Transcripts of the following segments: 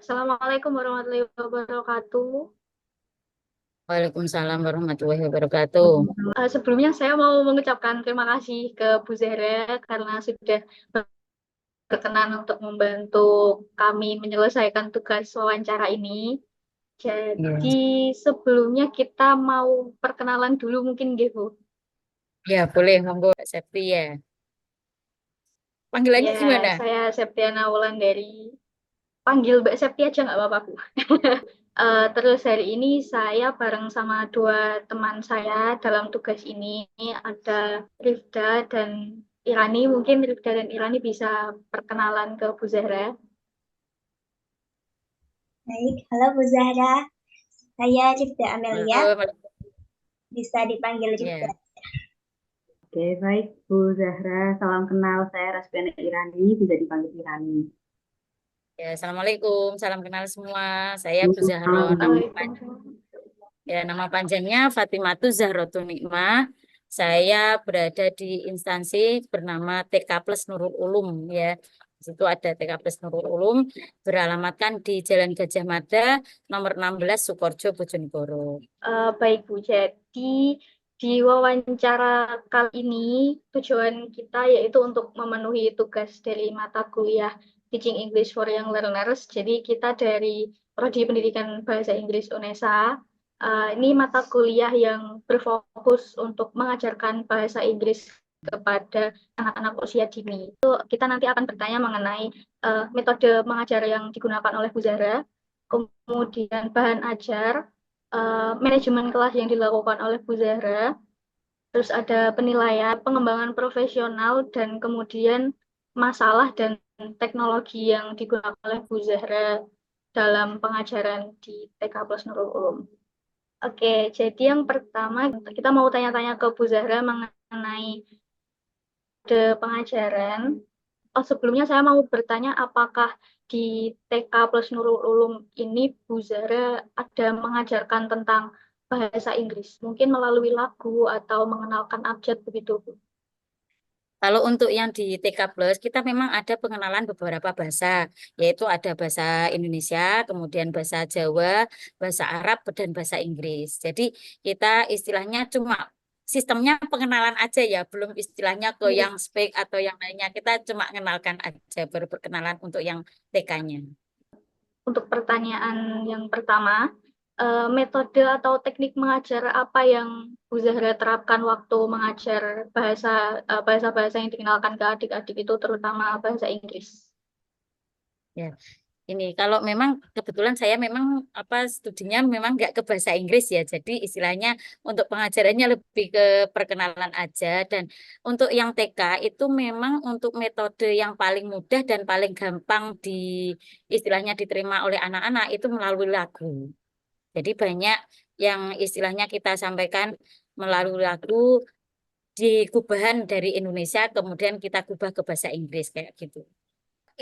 Assalamualaikum warahmatullahi wabarakatuh. Waalaikumsalam warahmatullahi wabarakatuh. Sebelumnya saya mau mengucapkan terima kasih ke Bu Zahra karena sudah berkenan untuk membantu kami menyelesaikan tugas wawancara ini. Ya, Jadi sebelumnya kita mau perkenalan dulu mungkin gitu. ya boleh monggo Mbak Septi ya. Panggilannya Ya, gimana? saya Septiana Wulandari. Panggil Mbak Septi aja nggak apa-apa, Bu. Terus hari ini saya bareng sama dua teman saya dalam tugas ini ada Rifda dan Irani. Mungkin Rifda dan Irani bisa perkenalan ke Bu Zahra. Baik, halo Bu Zahra. Saya Cipta Amelia, Halo, Mbak. bisa dipanggil Cipta. Ya, Oke, baik Bu Zahra. Salam kenal, saya Rasbiana Irani, bisa dipanggil Irani. ya, assalamualaikum, salam kenal semua. Saya Bu Zahro. Salam. Waalaikumsalam. Nama panjangnya Fatimatu Zahrotul Nikmah. Saya berada di instansi bernama TK Plus Nurul Ulum ya. Di situ ada TK Plus Nurul Ulum beralamatkan di Jalan Gajah Mada nomor 16 Sukorjo Bojonegoro. Baik Bu, jadi di wawancara kali ini tujuan kita yaitu untuk memenuhi tugas dari mata kuliah Teaching English for Young Learners. Jadi kita dari Prodi Pendidikan Bahasa Inggris UNESA. Ini mata kuliah yang berfokus untuk mengajarkan bahasa Inggris kepada anak-anak usia dini. Itu kita nanti akan bertanya mengenai metode mengajar yang digunakan oleh Bu Zahra, kemudian bahan ajar, manajemen kelas yang dilakukan oleh Bu Zahra, terus ada penilaian, pengembangan profesional, dan kemudian masalah dan teknologi yang digunakan oleh Bu Zahra dalam pengajaran di TK Plus Nurul Ulum. Oke, jadi yang pertama kita mau tanya-tanya ke Bu Zahra mengenai pengajaran. Oh, sebelumnya saya mau bertanya apakah di TK Plus Nurul Ulum ini Bu Zara ada mengajarkan tentang bahasa Inggris, mungkin melalui lagu atau mengenalkan abjad begitu, Bu? Kalau untuk yang di TK Plus, kita memang ada pengenalan beberapa bahasa, yaitu ada bahasa Indonesia, kemudian bahasa Jawa, bahasa Arab, dan bahasa Inggris. Jadi kita istilahnya cuma sistemnya pengenalan aja ya, belum istilahnya ke yang speak atau yang lainnya. Kita cuma kenalkan aja, baru perkenalan untuk yang TK-nya. Untuk pertanyaan yang pertama, metode atau teknik mengajar apa yang Bu Zahra terapkan waktu mengajar bahasa-bahasa yang dikenalkan ke adik-adik itu, terutama bahasa Inggris? Ya. Ini kalau memang kebetulan saya memang studinya memang nggak ke bahasa Inggris ya, jadi istilahnya untuk pengajarannya lebih ke perkenalan aja. Dan untuk yang TK itu memang untuk metode yang paling mudah dan paling gampang istilahnya diterima oleh anak-anak itu melalui lagu. Jadi banyak yang istilahnya kita sampaikan melalui lagu di gubahan dari Indonesia, kemudian kita gubah ke bahasa Inggris kayak gitu.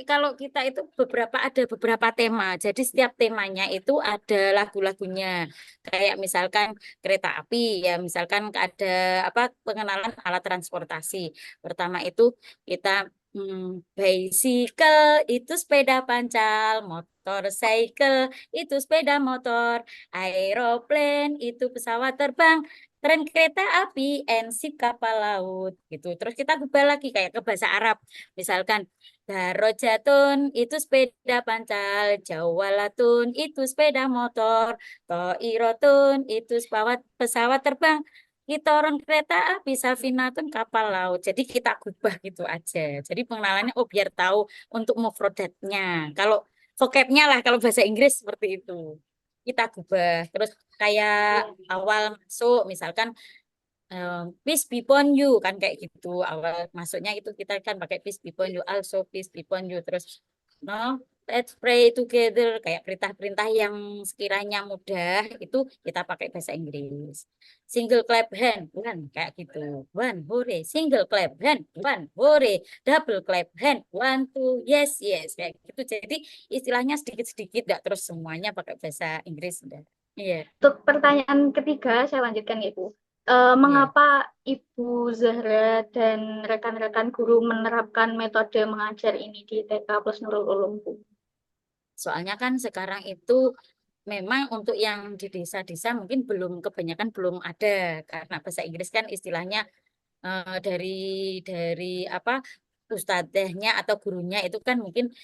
Kalau kita itu ada beberapa tema. Jadi setiap temanya itu ada lagu-lagunya. Kayak misalkan kereta api ya, misalkan ada pengenalan alat transportasi. Pertama itu kita bicycle itu sepeda pancal, motorcycle itu sepeda motor, aeroplane itu pesawat terbang, tren kereta api, ship kapal laut gitu. Terus kita ubah lagi kayak ke bahasa Arab. Misalkan Darojatun itu sepeda pancal, Jawalatun itu sepeda motor, Toirotun itu pesawat terbang, Kitoron kereta api, Safinatun kapal laut. Jadi kita ubah gitu aja. Jadi pengenalannya biar tahu untuk mufrodatnya. Kalau vocabnya lah, kalau bahasa Inggris seperti itu. Kita ubah. Terus kayak awal masuk, misalkan peace be upon you kan kayak gitu awal masuknya itu kita kan pakai peace be upon you also peace be upon you terus no let's pray together kayak perintah-perintah yang sekiranya mudah itu kita pakai bahasa Inggris single clap hand one kayak gitu one hore single clap hand one hore double clap hand one two yes yes kayak gitu jadi istilahnya sedikit-sedikit nggak terus semuanya pakai bahasa Inggris udah iya Untuk pertanyaan ketiga, saya lanjutkan ya, Bu. iya. Mengapa Ibu Zahra dan rekan-rekan guru menerapkan metode mengajar ini di TK Plus Nurul Ulum, Bu? Soalnya kan sekarang itu memang untuk yang di desa-desa mungkin kebanyakan belum ada karena bahasa Inggris kan istilahnya dari apa ustadzahnya atau gurunya itu kan mungkin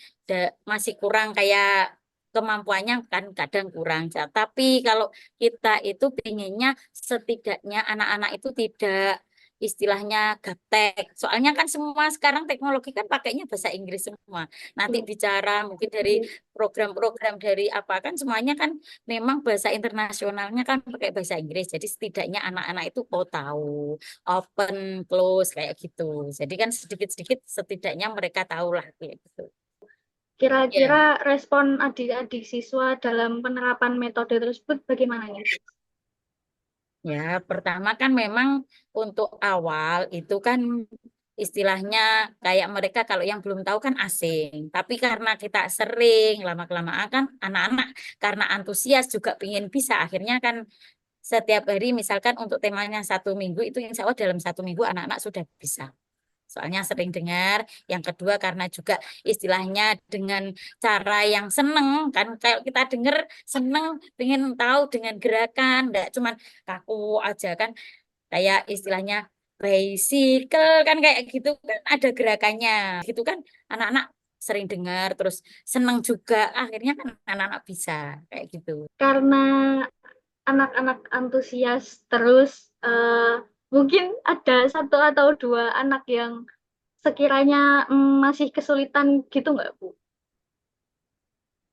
masih kurang kayak kemampuannya kan kadang kurang. Tapi kalau kita itu pinginnya setidaknya anak-anak itu tidak istilahnya gaptek. Soalnya kan semua sekarang teknologi kan pakainya bahasa Inggris semua. Nanti bicara mungkin dari program-program dari apa kan semuanya kan memang bahasa internasionalnya kan pakai bahasa Inggris. Jadi setidaknya anak-anak itu tahu open close kayak gitu. Jadi kan sedikit-sedikit setidaknya mereka tahu lah kayak gitu. Kira-kira Ya, respon adik-adik siswa dalam penerapan metode tersebut bagaimana ya? ya pertama kan memang untuk awal itu kan istilahnya kayak mereka kalau yang belum tahu kan asing. Tapi karena kita sering lama-kelamaan kan anak-anak karena antusias juga pengen bisa akhirnya kan setiap hari misalkan untuk temanya 1 minggu itu insya Allah dalam 1 minggu anak-anak sudah bisa. Soalnya sering dengar. Yang kedua karena juga istilahnya dengan cara yang seneng kan kayak kita dengar seneng pengen tahu dengan gerakan enggak cuman kaku aja kan kayak istilahnya bicycle kan kayak gitu kan ada gerakannya gitu kan anak-anak sering dengar terus seneng juga akhirnya kan anak-anak bisa kayak gitu. Karena anak-anak antusias terus, mungkin ada satu atau dua anak yang sekiranya masih kesulitan gitu nggak, Bu?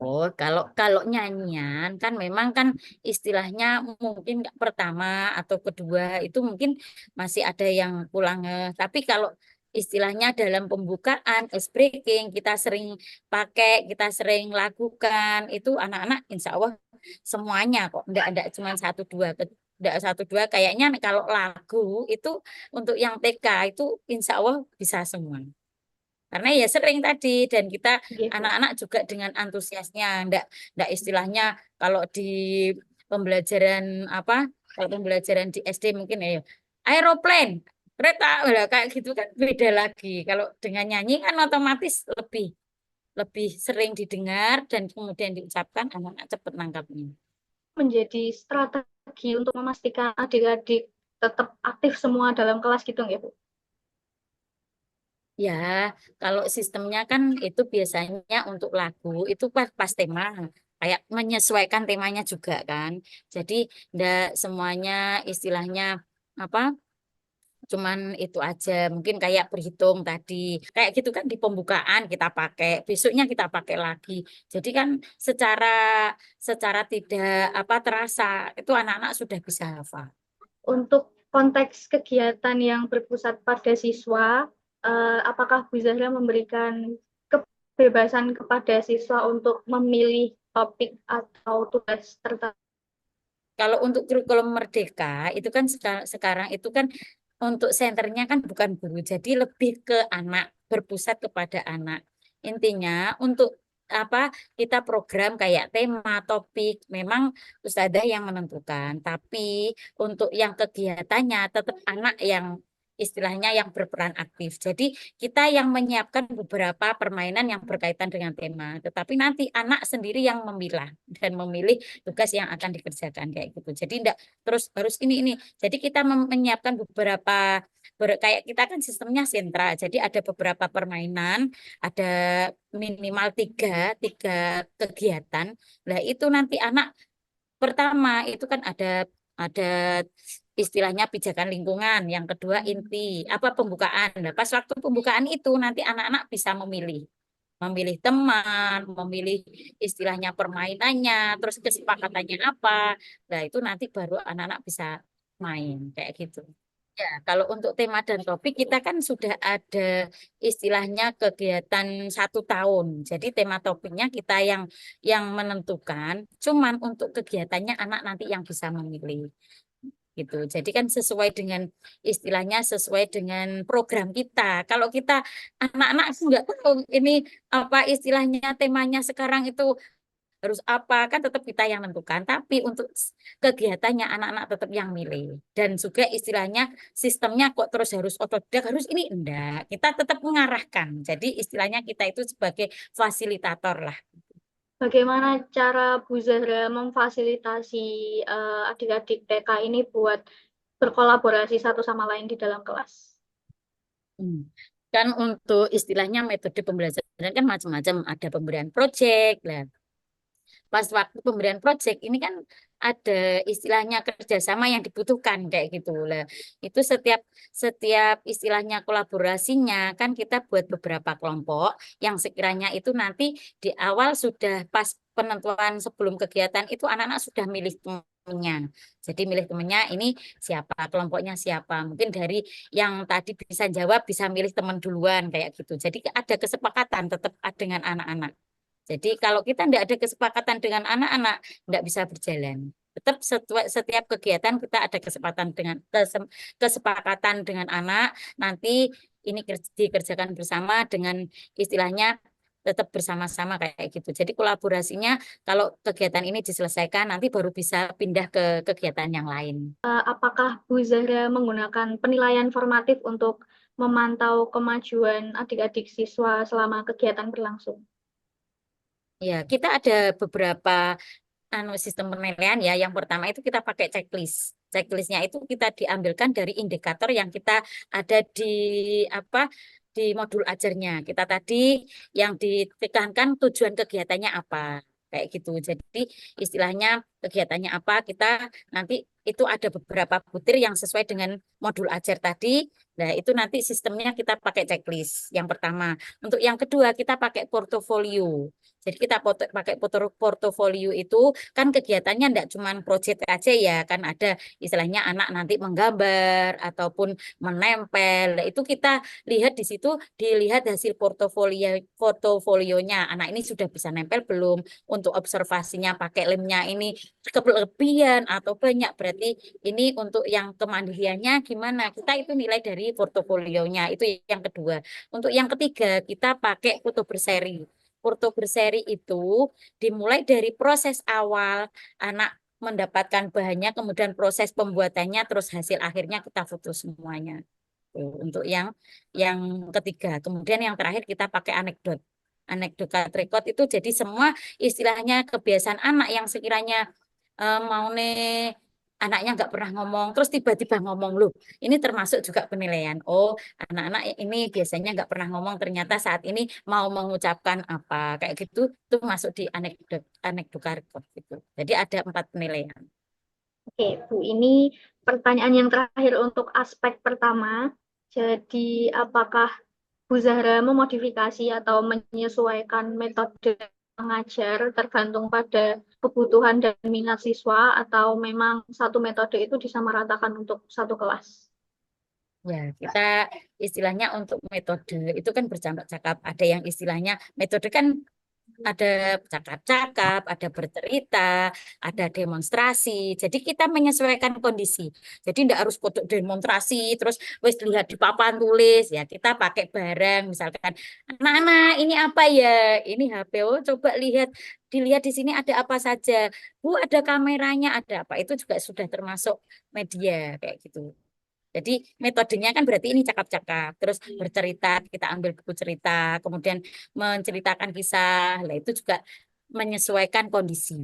Oh, kalau kalau nyanyian kan memang kan istilahnya mungkin pertama atau kedua itu mungkin masih ada yang kurang. Tapi kalau istilahnya dalam pembukaan, ice breaking kita sering pakai, kita sering lakukan itu anak-anak insya Allah semuanya kok. Enggak cuma satu dua, enggak satu dua. Kayaknya kalau lagu itu untuk yang TK itu insya Allah bisa semua. Karena ya sering tadi dan kita Gitu. anak-anak juga dengan antusiasnya, ndak istilahnya kalau di pembelajaran apa, kalau pembelajaran di SD mungkin ya aeroplane, kereta, lah, kayak gitu kan beda lagi. Kalau dengan nyanyi kan otomatis lebih lebih sering didengar dan kemudian diucapkan anak-anak cepat nangkapnya. Menjadi strategi untuk memastikan adik-adik tetap aktif semua dalam kelas gitu nggak, Bu? Ya, kalau sistemnya kan itu biasanya untuk lagu itu pas tema kayak menyesuaikan temanya juga kan. Jadi ndak semuanya istilahnya apa cuman itu aja. Mungkin kayak berhitung tadi. Kayak gitu kan di pembukaan kita pakai, besoknya kita pakai lagi. Jadi kan secara secara tidak apa terasa itu anak-anak sudah bisa hafal. Untuk konteks kegiatan yang berpusat pada siswa, apakah Bu Zahra memberikan kebebasan kepada siswa untuk memilih topik atau tugas tertentu? Kalau untuk kurikulum Merdeka itu kan sekarang itu kan untuk senternya kan bukan guru, jadi lebih ke anak, berpusat kepada anak. Intinya untuk apa kita program kayak tema, topik, memang ustadzah yang menentukan, tapi untuk yang kegiatannya tetap anak yang istilahnya yang berperan aktif. Jadi kita yang menyiapkan beberapa permainan yang berkaitan dengan tema, tetapi nanti anak sendiri yang memilah dan memilih tugas yang akan dikerjakan kayak gitu. Jadi enggak terus harus ini. Jadi kita menyiapkan beberapa kayak kita kan sistemnya sentra. Jadi ada beberapa permainan, ada minimal tiga kegiatan. Nah itu nanti anak pertama itu kan ada istilahnya pijakan lingkungan, yang kedua inti apa pembukaan. Nah, pas waktu pembukaan itu nanti anak-anak bisa memilih teman, memilih istilahnya permainannya, terus kesepakatannya apa. Nah, itu nanti baru anak-anak bisa main kayak gitu. Ya, kalau untuk tema dan topik kita kan sudah ada istilahnya kegiatan 1 tahun. Jadi tema topiknya kita yang menentukan. Cuman untuk kegiatannya anak nanti yang bisa memilih gitu. Jadi kan sesuai dengan istilahnya sesuai dengan program kita. Kalau kita anak-anak nggak tahu ini apa istilahnya temanya sekarang itu harus apa kan tetap kita yang menentukan tapi untuk kegiatannya anak-anak tetap yang milih dan juga istilahnya sistemnya kok terus harus otodidak harus ini enggak kita tetap mengarahkan jadi istilahnya kita itu sebagai fasilitator lah. Bagaimana cara Bu Zahra memfasilitasi adik-adik TK ini buat berkolaborasi satu sama lain di dalam kelas? Hmm. Kan untuk istilahnya metode pembelajaran kan macam-macam, ada pemberian proyek lah. Pas waktu pemberian proyek ini kan ada istilahnya kerjasama yang dibutuhkan kayak gitu lah. Itu setiap setiap istilahnya kolaborasinya kan kita buat beberapa kelompok yang sekiranya itu nanti di awal sudah pas penentuan sebelum kegiatan itu anak-anak sudah milih temannya. Jadi milih temannya ini siapa, kelompoknya siapa. Mungkin dari yang tadi bisa jawab bisa milih teman duluan kayak gitu. Jadi ada kesepakatan tetap dengan anak-anak. Jadi kalau kita tidak ada kesepakatan dengan anak-anak, tidak bisa berjalan. Tetap setiap kegiatan kita ada kesempatan dengan kesepakatan dengan anak. Nanti ini dikerjakan bersama dengan istilahnya tetap bersama-sama kayak gitu. Jadi kolaborasinya kalau kegiatan ini diselesaikan nanti baru bisa pindah ke kegiatan yang lain. Apakah Bu Zahra menggunakan penilaian formatif untuk memantau kemajuan adik-adik siswa selama kegiatan berlangsung? Ya, kita ada beberapa sistem penilaian ya. Yang pertama itu kita pakai checklist. Checklistnya itu kita diambilkan dari indikator yang kita ada di apa di modul ajarnya. Kita tadi yang ditekankan tujuan kegiatannya apa. Kayak gitu. Jadi istilahnya kegiatannya apa, kita nanti itu ada beberapa butir yang sesuai dengan modul ajar tadi. Nah, itu nanti sistemnya kita pakai checklist. Yang pertama. Untuk yang kedua, kita pakai portofolio. Jadi kita pakai portofolio itu kan kegiatannya enggak cuma proyek aja ya, kan ada istilahnya anak nanti menggambar ataupun menempel. Nah, itu kita lihat di situ, dilihat hasil portofolionya. Anak ini sudah bisa nempel belum? Untuk observasinya pakai lemnya ini kelebihan atau banyak, berarti ini untuk yang kemandiriannya gimana? Kita itu nilai dari portofolionya. Itu yang kedua. Untuk yang ketiga, kita pakai foto berseri. Foto berseri itu dimulai dari proses awal anak mendapatkan bahannya, kemudian proses pembuatannya, terus hasil akhirnya kita foto semuanya. Tuh, untuk yang ketiga. Kemudian yang terakhir kita pakai anekdot. Anekdot record itu jadi semua istilahnya kebiasaan anak yang sekiranya mau nih anaknya nggak pernah ngomong, terus tiba-tiba ngomong loh. Ini termasuk juga penilaian. Oh, anak-anak ini biasanya nggak pernah ngomong, ternyata saat ini mau mengucapkan apa kayak gitu, itu masuk di anekdot anekdot record gitu. Jadi ada 4 penilaian. Oke, Bu, ini pertanyaan yang terakhir untuk aspek pertama. Jadi, apakah Bu Zahra memodifikasi atau menyesuaikan metode mengajar tergantung pada kebutuhan dan minat siswa, atau memang satu metode itu disamaratakan untuk satu kelas? Ya, kita istilahnya untuk metode itu kan bercakap-cakap. Ada yang istilahnya metode kan ada cakap-cakap, ada bercerita, ada demonstrasi. Jadi kita menyesuaikan kondisi. Jadi tidak harus foto demonstrasi, terus wes lihat di papan tulis. Ya kita pakai barang, misalkan anak-anak ini apa ya? Ini HP. Oh, coba lihat, dilihat di sini ada apa saja. Bu, ada kameranya, ada apa? Itu juga sudah termasuk media kayak gitu. Jadi metodenya kan berarti ini cakap-cakap, terus bercerita, kita ambil buku cerita, kemudian menceritakan kisah, lah itu juga menyesuaikan kondisi.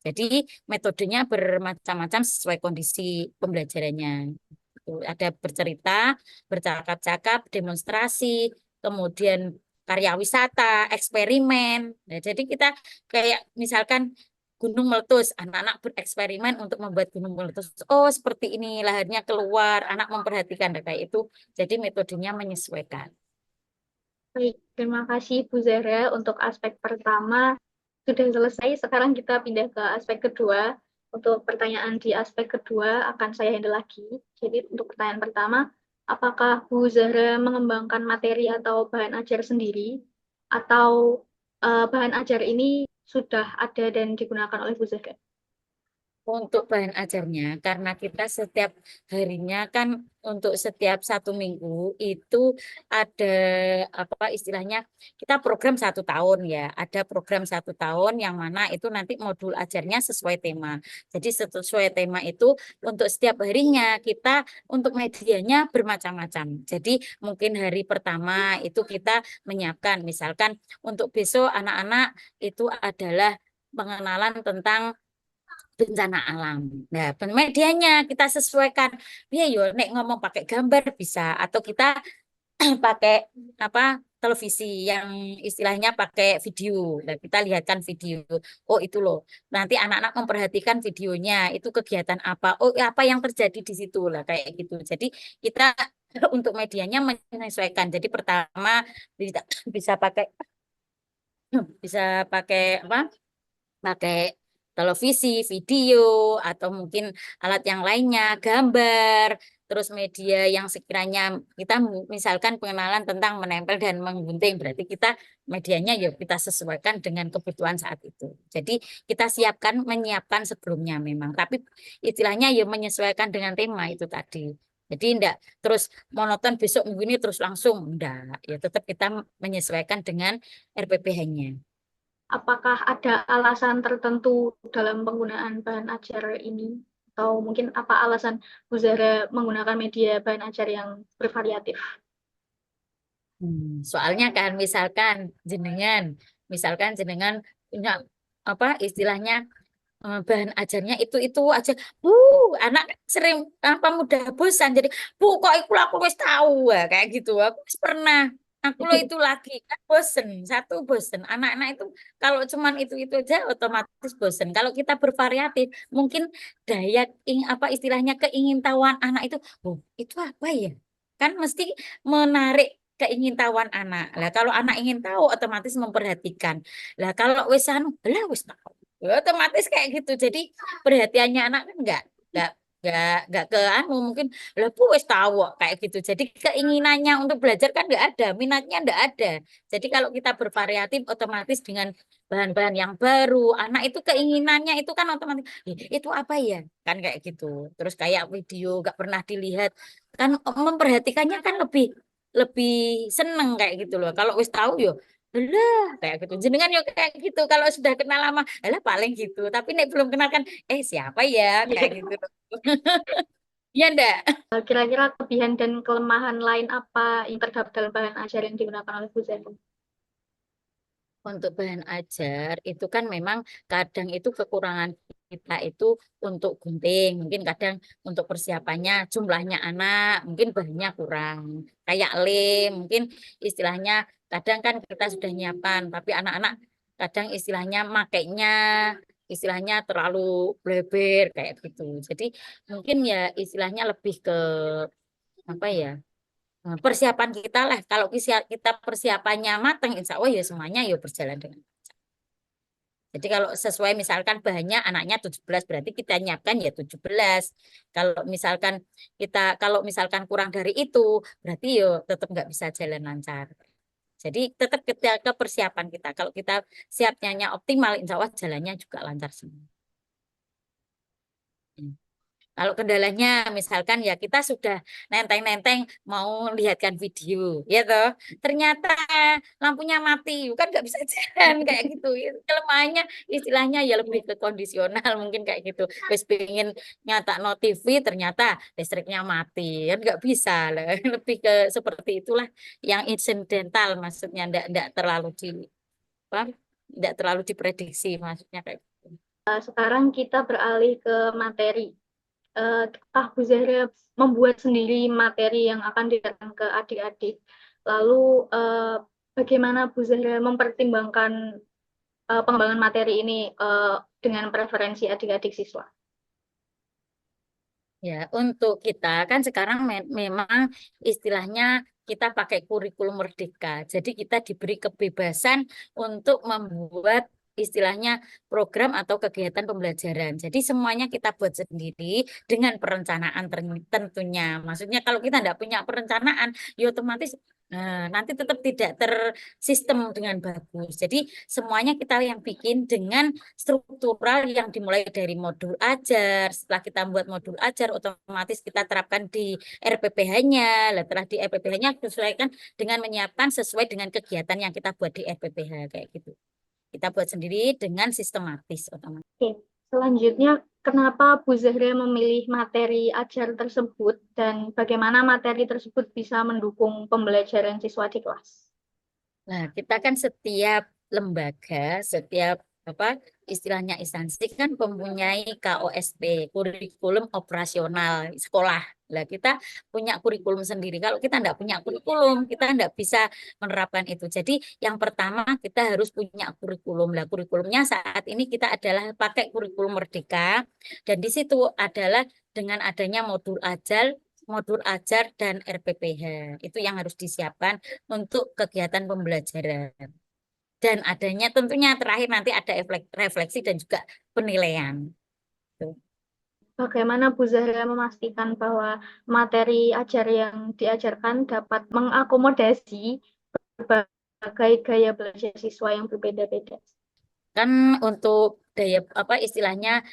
Jadi metodenya bermacam-macam sesuai kondisi pembelajarannya. Itu ada bercerita, bercakap-cakap, demonstrasi, kemudian karya wisata, eksperimen. Nah, jadi kita kayak misalkan gunung meletus, anak-anak bereksperimen untuk membuat gunung meletus. Oh, seperti ini lahirnya keluar, anak memperhatikan kayak itu. Jadi metodenya menyesuaikan. Baik, terima kasih Bu Zahra untuk aspek pertama. Sudah selesai, sekarang kita pindah ke aspek kedua. Untuk pertanyaan di aspek kedua akan saya handle lagi. Jadi untuk pertanyaan pertama, apakah Bu Zahra mengembangkan materi atau bahan ajar sendiri, atau bahan ajar ini sudah ada dan digunakan oleh Bu Zahra? Untuk bahan ajarnya, karena kita setiap harinya kan untuk setiap 1 minggu itu ada apa istilahnya kita program 1 tahun ya, ada program 1 tahun yang mana itu nanti modul ajarnya sesuai tema. Jadi sesuai tema itu untuk setiap harinya kita untuk medianya bermacam-macam. Jadi mungkin hari pertama itu kita menyiapkan, misalkan untuk besok anak-anak itu adalah pengenalan tentang bencana alam. Nah, medianya kita sesuaikan. Ya yo, nek ngomong pakai gambar bisa atau kita pakai apa televisi yang istilahnya pakai video. Nah, kita lihatkan video. Oh, itu loh. Nanti anak-anak memperhatikan videonya. Itu kegiatan apa? Oh, apa yang terjadi di situ lah kayak gitu. Jadi kita untuk medianya menyesuaikan. Jadi pertama bisa bisa pakai bisa pakai apa? Pakai televisi, video, atau mungkin alat yang lainnya, gambar, terus media yang sekiranya kita misalkan pengenalan tentang menempel dan menggunting, berarti kita medianya ya kita sesuaikan dengan kebutuhan saat itu. Jadi kita menyiapkan sebelumnya memang, tapi istilahnya ya menyesuaikan dengan tema itu tadi. Jadi enggak terus monoton besok minggu ini terus langsung, enggak. Ya tetap kita menyesuaikan dengan RPPH-nya. Apakah ada alasan tertentu dalam penggunaan bahan ajar ini? Atau mungkin apa alasan Bu Zahra menggunakan media bahan ajar yang bervariatif? Soalnya kan misalkan jenengan punya apa istilahnya bahan ajarnya itu aja. Anak sering apa mudah bosan jadi kok aku wis tahu kayak gitu. Aku wis pernah. Aku lo itu lagi kan bosen. Anak-anak itu kalau cuman itu aja otomatis bosen. Kalau kita bervariatif, mungkin daya apa istilahnya keingintahuan anak itu, itu apa ya? Kan mesti menarik keingintahuan anak. Lah kalau anak ingin tahu otomatis memperhatikan. Lah kalau wis anu, lah wis tahu. Ya, otomatis kayak gitu. Jadi perhatiannya anak kan enggak ke anu mungkin lah bu wis tahu kok, kayak gitu. Jadi keinginannya untuk belajar kan enggak ada, minatnya enggak ada. Jadi kalau kita bervariatif otomatis dengan bahan-bahan yang baru, anak itu keinginannya itu kan otomatis itu apa ya? Kan kayak gitu. Terus kayak video enggak pernah dilihat kan memperhatikannya kan lebih lebih seneng kayak gitu loh. Kalau wis tahu yo lah kayak gitu. Jenengan yo kayak gitu. Kalau sudah kenal lama, lah paling gitu. Tapi nek belum kenal kan, siapa ya kayak gitu. Iya ndak? Kira-kira kelebihan dan kelemahan lain apa yang terdapat dalam bahan ajar yang digunakan oleh Bu Zahra? Untuk bahan ajar itu kan memang kadang itu kekurangan kita itu untuk gunting, mungkin kadang untuk persiapannya jumlahnya anak, mungkin bahannya kurang. Kayak lem, mungkin istilahnya kadang kan kita sudah nyiapkan, tapi anak-anak kadang istilahnya makainya istilahnya terlalu bleber kayak gitu. Jadi mungkin ya istilahnya lebih ke apa ya? Persiapan kita lah. Kalau kita persiapannya matang, insya Allah ya semuanya ya berjalan dengan. Jadi kalau sesuai misalkan bahannya anaknya 17 berarti kita nyiapkan ya 17. Kalau misalkan kurang dari itu berarti yo tetap nggak bisa jalan lancar. Jadi tetap kita ke persiapan kita. Kalau kita siapnya optimal, insya Allah jalannya juga lancar semua. Kalau kendalanya misalkan ya kita sudah nenteng-nenteng mau lihatkan video, ya toh. Ternyata lampunya mati, kan nggak bisa jalan kayak gitu. Kelemahannya istilahnya ya lebih ke kondisional mungkin kayak gitu. Terus pengen nyata no TV ternyata listriknya mati, kan nggak bisa lah. Lebih ke seperti itulah yang insidental maksudnya ndak terlalu apa, ndak terlalu diprediksi maksudnya kayak gitu. Sekarang kita beralih ke materi. Bu Zahra membuat sendiri materi yang akan diberikan ke adik-adik. Lalu bagaimana Bu Zahra mempertimbangkan pengembangan materi ini dengan preferensi adik-adik siswa? Ya, untuk kita kan sekarang memang istilahnya kita pakai kurikulum merdeka. Jadi kita diberi kebebasan untuk membuat istilahnya program atau kegiatan pembelajaran. Jadi semuanya kita buat sendiri dengan perencanaan tentunya. Maksudnya kalau kita tidak punya perencanaan, ya otomatis Nanti tetap tidak tersistem dengan bagus. Jadi semuanya kita yang bikin dengan struktural yang dimulai dari modul ajar. Setelah kita buat modul ajar, otomatis kita terapkan di RPPH-nya. Setelah di RPPH-nya sesuaikan dengan menyiapkan sesuai dengan kegiatan yang kita buat di RPPH kayak gitu. Kita buat sendiri dengan sistematis otomatis. Oke, selanjutnya kenapa Bu Zahra memilih materi ajar tersebut dan bagaimana materi tersebut bisa mendukung pembelajaran siswa di kelas? Nah, kita kan setiap lembaga, setiap apa istilahnya instansi kan mempunyai KOSP, kurikulum operasional sekolah. Lah kita punya kurikulum sendiri. Kalau kita enggak punya kurikulum, kita enggak bisa menerapkan itu. Jadi yang pertama kita harus punya kurikulum. Lah kurikulumnya saat ini kita adalah pakai kurikulum Merdeka dan di situ adalah dengan adanya modul ajar dan RPPH. Itu yang harus disiapkan untuk kegiatan pembelajaran. Dan adanya tentunya terakhir nanti ada refleksi dan juga penilaian. Tuh. Bagaimana Bu Zahra memastikan bahwa materi ajar yang diajarkan dapat mengakomodasi berbagai gaya belajar siswa yang berbeda-beda? Kan untuk daya apa istilahnya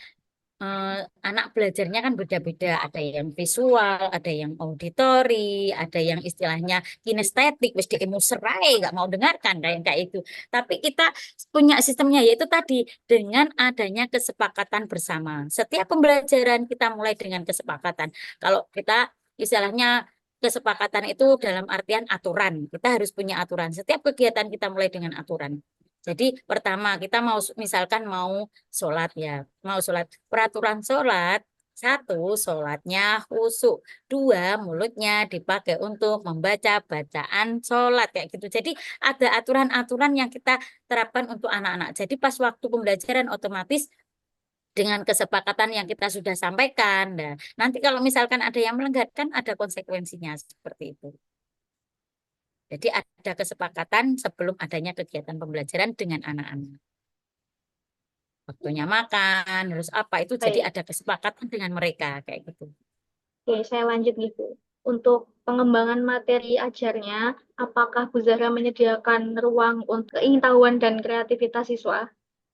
anak belajarnya kan beda-beda. Ada yang visual, ada yang auditori, ada yang istilahnya kinestetik, wis diemu serai, nggak mau dengarkan, kayak itu. Tapi kita punya sistemnya yaitu tadi dengan adanya kesepakatan bersama. Setiap pembelajaran kita mulai dengan kesepakatan. Kalau kita istilahnya kesepakatan itu dalam artian aturan. Kita harus punya aturan. Setiap kegiatan kita mulai dengan aturan. Jadi pertama kita misalkan mau sholat ya, mau sholat peraturan sholat. Satu, sholatnya khusyuk. Dua, mulutnya dipakai untuk membaca bacaan sholat kayak gitu. Jadi ada aturan-aturan yang kita terapkan untuk anak-anak. Jadi pas waktu pembelajaran otomatis dengan kesepakatan yang kita sudah sampaikan. Nah, nanti kalau misalkan ada yang melanggar kan ada konsekuensinya seperti itu. Jadi ada kesepakatan sebelum adanya kegiatan pembelajaran dengan anak-anak. Waktunya makan, harus apa, itu jadi Baik, ada kesepakatan dengan mereka, kayak gitu. oke, saya lanjut gitu. Untuk pengembangan materi ajarnya, apakah Bu Zahra menyediakan ruang untuk keingetahuan dan kreativitas siswa?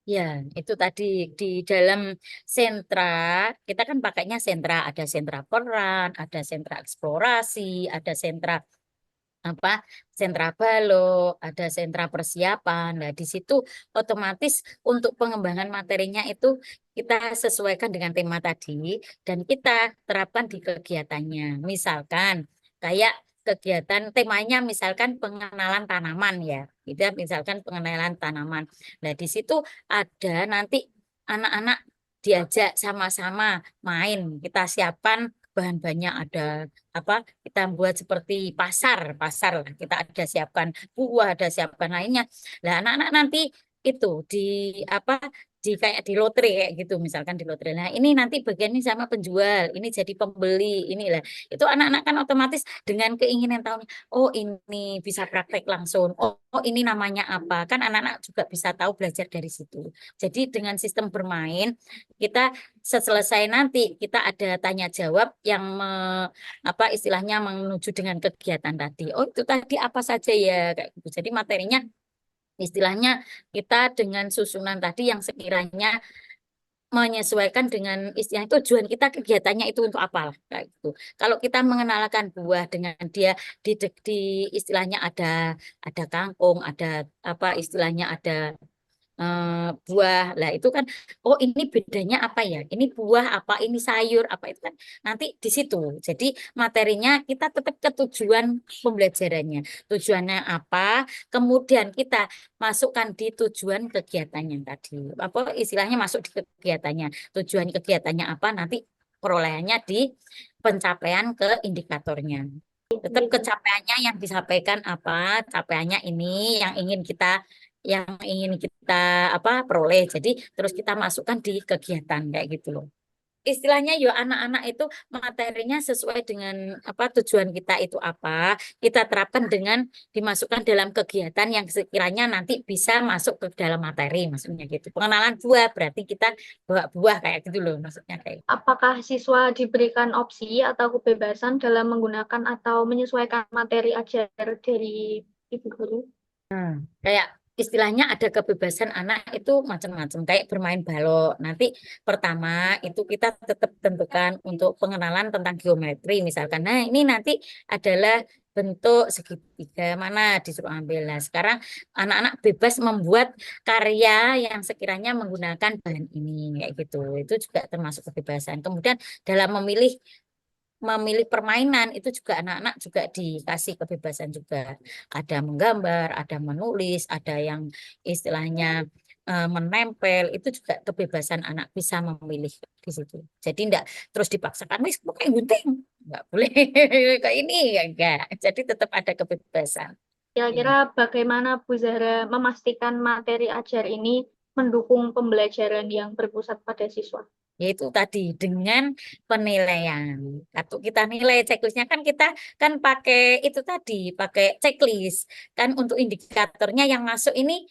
Ya, itu tadi di dalam sentra, kita kan pakainya sentra, ada sentra peran, ada sentra eksplorasi, ada sentra apa sentra balo, ada sentra persiapan. Nah, di situ otomatis untuk pengembangan materinya itu kita sesuaikan dengan tema tadi dan kita terapkan di kegiatannya. Misalkan kayak kegiatan temanya misalkan pengenalan tanaman ya. Kita misalkan pengenalan tanaman. Nah, di situ ada nanti anak-anak diajak sama-sama main. Kita siapkan bahan-bahannya ada apa kita buat seperti pasar lah. Kita ada siapkan buah, ada siapkan lainnya. Nah, anak-anak nanti itu di apa di kayak di lotre kayak gitu misalkan di lotre. Nah, ini nanti bagian ini sama penjual, ini jadi pembeli, inilah. Itu anak-anak kan otomatis dengan keinginan tahu, oh ini bisa praktek langsung. Oh, ini namanya apa? Kan anak-anak juga bisa tahu belajar dari situ. Jadi dengan sistem bermain kita selesai nanti kita ada tanya jawab yang apa istilahnya menuju dengan kegiatan tadi. Oh, itu tadi apa saja ya kayak gitu. Jadi materinya istilahnya kita dengan susunan tadi yang sekiranya menyesuaikan dengan istilah tujuan kita kegiatannya itu untuk apa lah kayak gitu. Kalau kita mengenalkan buah dengan dia di istilahnya ada kangkung, ada apa istilahnya ada buah lah itu kan oh ini bedanya apa ya ini buah apa ini sayur apa itu kan nanti di situ jadi materinya kita tetap ke tujuan pembelajarannya tujuannya apa kemudian kita masukkan di tujuan kegiatannya tadi apa istilahnya masuk di kegiatannya tujuan kegiatannya apa nanti perolehannya di pencapaian ke indikatornya tetap Gitu. kecapaiannya yang disampaikan apa capaiannya ini yang ingin kita apa peroleh. Jadi terus kita masukkan di kegiatan kayak gitu loh. istilahnya yo anak-anak itu materinya sesuai dengan apa tujuan kita itu apa, kita terapkan dengan dimasukkan dalam kegiatan yang sekiranya nanti bisa masuk ke dalam materi, maksudnya gitu. Pengenalan buah berarti kita bawa buah kayak gitu loh, maksudnya kayak. Apakah siswa diberikan opsi atau kebebasan dalam menggunakan atau menyesuaikan materi ajar dari ibu guru? Kayak istilahnya ada kebebasan anak itu macam-macam kayak bermain balok. Nanti pertama itu kita tetap tentukan untuk pengenalan tentang geometri misalkan. Nah, ini nanti adalah bentuk segitiga mana disuruh ambil. Nah, sekarang anak-anak bebas membuat karya yang sekiranya menggunakan bahan ini kayak gitu. Itu juga termasuk kebebasan. Kemudian dalam memilih permainan itu juga anak-anak juga dikasih kebebasan juga. Ada menggambar, ada menulis, ada yang istilahnya menempel, itu juga kebebasan anak bisa memilih di situ. Jadi enggak terus dipaksakan, wis pokoknya gunting. Enggak boleh kayak ini, ya enggak. Jadi tetap ada kebebasan. Kira-kira bagaimana Bu Zahra memastikan materi ajar ini mendukung pembelajaran yang berpusat pada siswa? Yaitu tadi dengan penilaian. Atau kita nilai checklistnya kan kita kan pakai itu tadi, pakai checklist kan untuk indikatornya yang masuk ini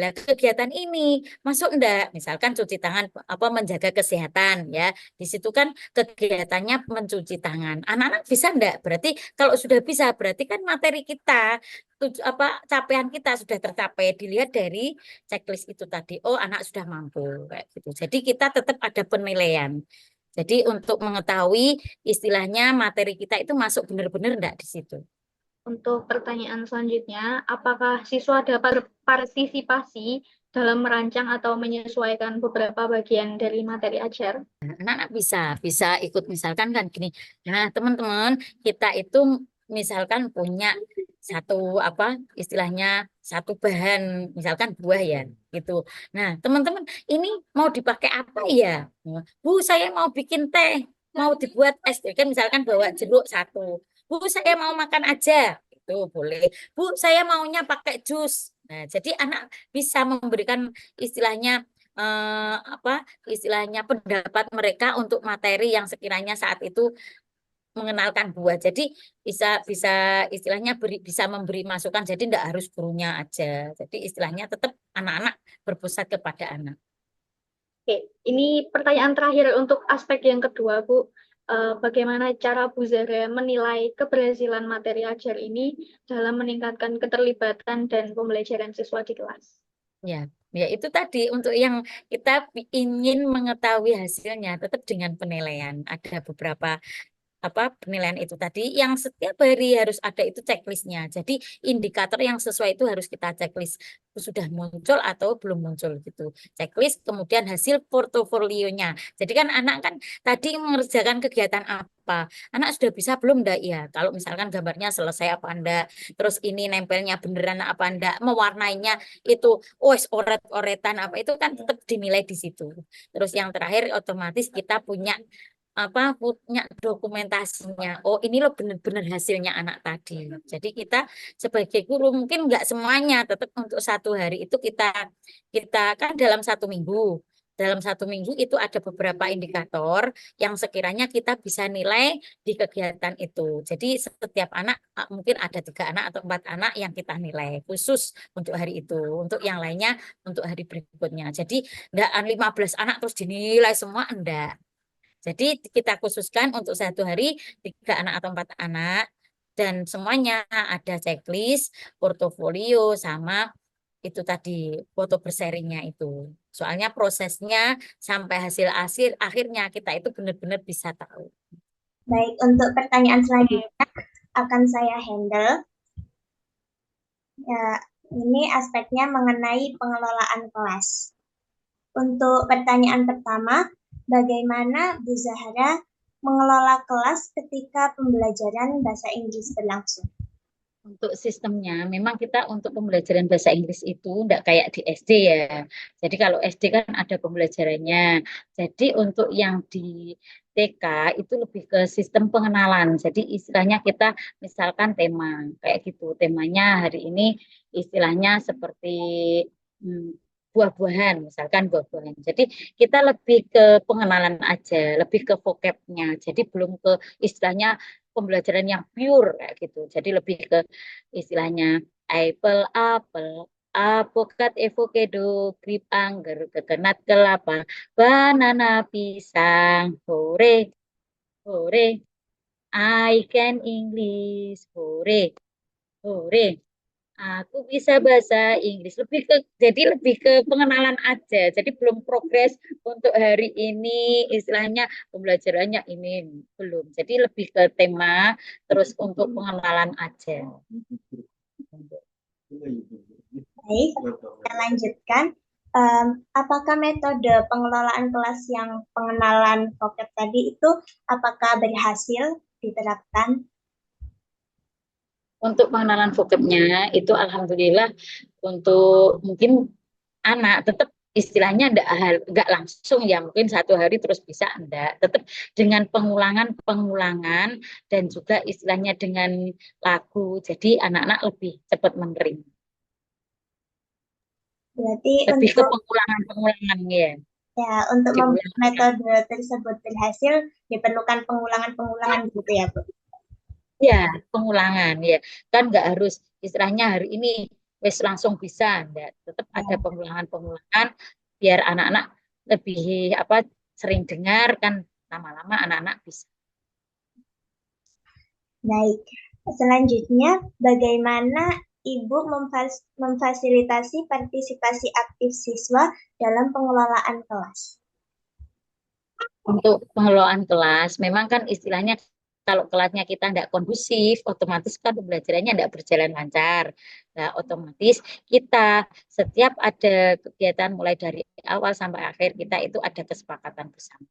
lah kegiatan ini masuk enggak? Misalkan cuci tangan apa menjaga kesehatan ya. Di situ kan kegiatannya mencuci tangan. Anak-anak bisa enggak? Berarti kalau sudah bisa berarti kan materi kita capaian kita sudah tercapai dilihat dari checklist itu tadi. Oh, anak sudah mampu kayak gitu. Jadi kita tetap ada penilaian. Jadi untuk mengetahui istilahnya materi kita itu masuk benar-benar enggak di situ. Untuk pertanyaan selanjutnya, apakah siswa dapat berpartisipasi dalam merancang atau menyesuaikan beberapa bagian dari materi ajar? Anak-anak bisa ikut misalkan kan gini. Nah, teman-teman, kita itu misalkan punya satu apa istilahnya satu bahan misalkan buah ya gitu. Nah, teman-teman ini mau dipakai apa ya? Bu, saya mau bikin teh, mau dibuat es kan misalkan bawa jeruk satu. Bu, saya mau makan aja. Itu boleh. Bu, saya maunya pakai jus. Nah, jadi anak bisa memberikan istilahnya apa istilahnya pendapat mereka untuk materi yang sekiranya saat itu mengenalkan buah. Jadi bisa bisa istilahnya bisa memberi masukan. Jadi tidak harus gurunya aja. Jadi istilahnya tetap anak-anak berpusat kepada anak. Oke, ini pertanyaan terakhir untuk aspek yang kedua, Bu. Bagaimana cara Bu Zahra menilai keberhasilan materi ajar ini dalam meningkatkan keterlibatan dan pembelajaran siswa di kelas? Ya, ya itu tadi untuk yang kita ingin mengetahui hasilnya tetap dengan penilaian. Ada beberapa apa penilaian itu tadi yang setiap hari harus ada itu checklistnya. Jadi indikator yang sesuai itu harus kita checklist sudah muncul atau belum muncul gitu. Checklist kemudian hasil portofolionya. Jadi kan anak kan tadi mengerjakan kegiatan apa? Anak sudah bisa belum enggak ya? Kalau misalkan gambarnya selesai apa enggak? Terus ini nempelnya beneran apa enggak? Mewarnainya itu oret-oretan apa itu kan tetap dinilai di situ. Terus yang terakhir otomatis kita punya dokumentasinya. Oh, ini loh benar-benar hasilnya anak tadi. Jadi kita sebagai guru mungkin nggak semuanya, tetap untuk satu hari itu kita kita kan dalam satu minggu. Dalam satu minggu itu ada beberapa indikator yang sekiranya kita bisa nilai di kegiatan itu. Jadi setiap anak mungkin ada 3 anak atau 4 anak yang kita nilai khusus untuk hari itu. Untuk yang lainnya untuk hari berikutnya. Jadi enggak 15 anak terus dinilai semua enggak. Jadi kita khususkan untuk satu hari 3 anak atau 4 anak dan semuanya ada checklist, portofolio sama itu tadi foto berseringnya itu. Soalnya prosesnya sampai hasil akhirnya kita itu benar-benar bisa tahu. Baik, untuk pertanyaan selanjutnya akan saya handle. Ya, ini aspeknya mengenai pengelolaan kelas. Untuk pertanyaan pertama, bagaimana Bu Zahra mengelola kelas ketika pembelajaran bahasa Inggris berlangsung? Untuk sistemnya, memang kita untuk pembelajaran bahasa Inggris itu enggak kayak di SD ya. Jadi kalau SD kan ada pembelajarannya. Jadi untuk yang di TK itu lebih ke sistem pengenalan. Jadi istilahnya kita misalkan tema kayak gitu. Temanya hari ini istilahnya seperti buah-buahan, misalkan buah-buahan. Jadi kita lebih ke pengenalan aja, lebih ke vocabnya. Jadi belum ke istilahnya pembelajaran yang pure kayak gitu. Jadi lebih ke istilahnya apple, apel, apokat, avocado, grip, anggur, kekenat, kelapa, banana, pisang, hore, hore, I can English, hore, hore. Aku bisa bahasa Inggris. Jadi lebih ke pengenalan aja. Jadi belum progres untuk hari ini, istilahnya pembelajarannya ini belum. Jadi lebih ke tema, terus untuk pengenalan aja. Baik, kita lanjutkan. Apakah metode pengelolaan kelas yang pengenalan vocab tadi itu apakah berhasil diterapkan? Untuk pengenalan vocabnya itu alhamdulillah untuk mungkin anak tetap istilahnya enggak langsung ya mungkin 1 hari terus bisa enggak, tetap dengan pengulangan dan juga istilahnya dengan lagu, jadi anak-anak lebih cepat menerima. Berarti Lebih ke untuk pengulangan ya. ya untuk membuat Diulang. metode tersebut berhasil diperlukan pengulangan gitu ya, Bu? Ya, pengulangan ya. Kan nggak harus istilahnya hari ini wis langsung bisa, enggak. Tetap ada pengulangan-pengulangan biar anak-anak lebih sering dengar kan lama-lama anak-anak bisa. Baik, selanjutnya bagaimana Ibu memfasilitasi partisipasi aktif siswa dalam pengelolaan kelas? Untuk pengelolaan kelas, memang kan istilahnya kalau kelasnya kita tidak kondusif, otomatis kan pembelajarannya tidak berjalan lancar. Nah, otomatis kita setiap ada kegiatan mulai dari awal sampai akhir kita itu ada kesepakatan bersama.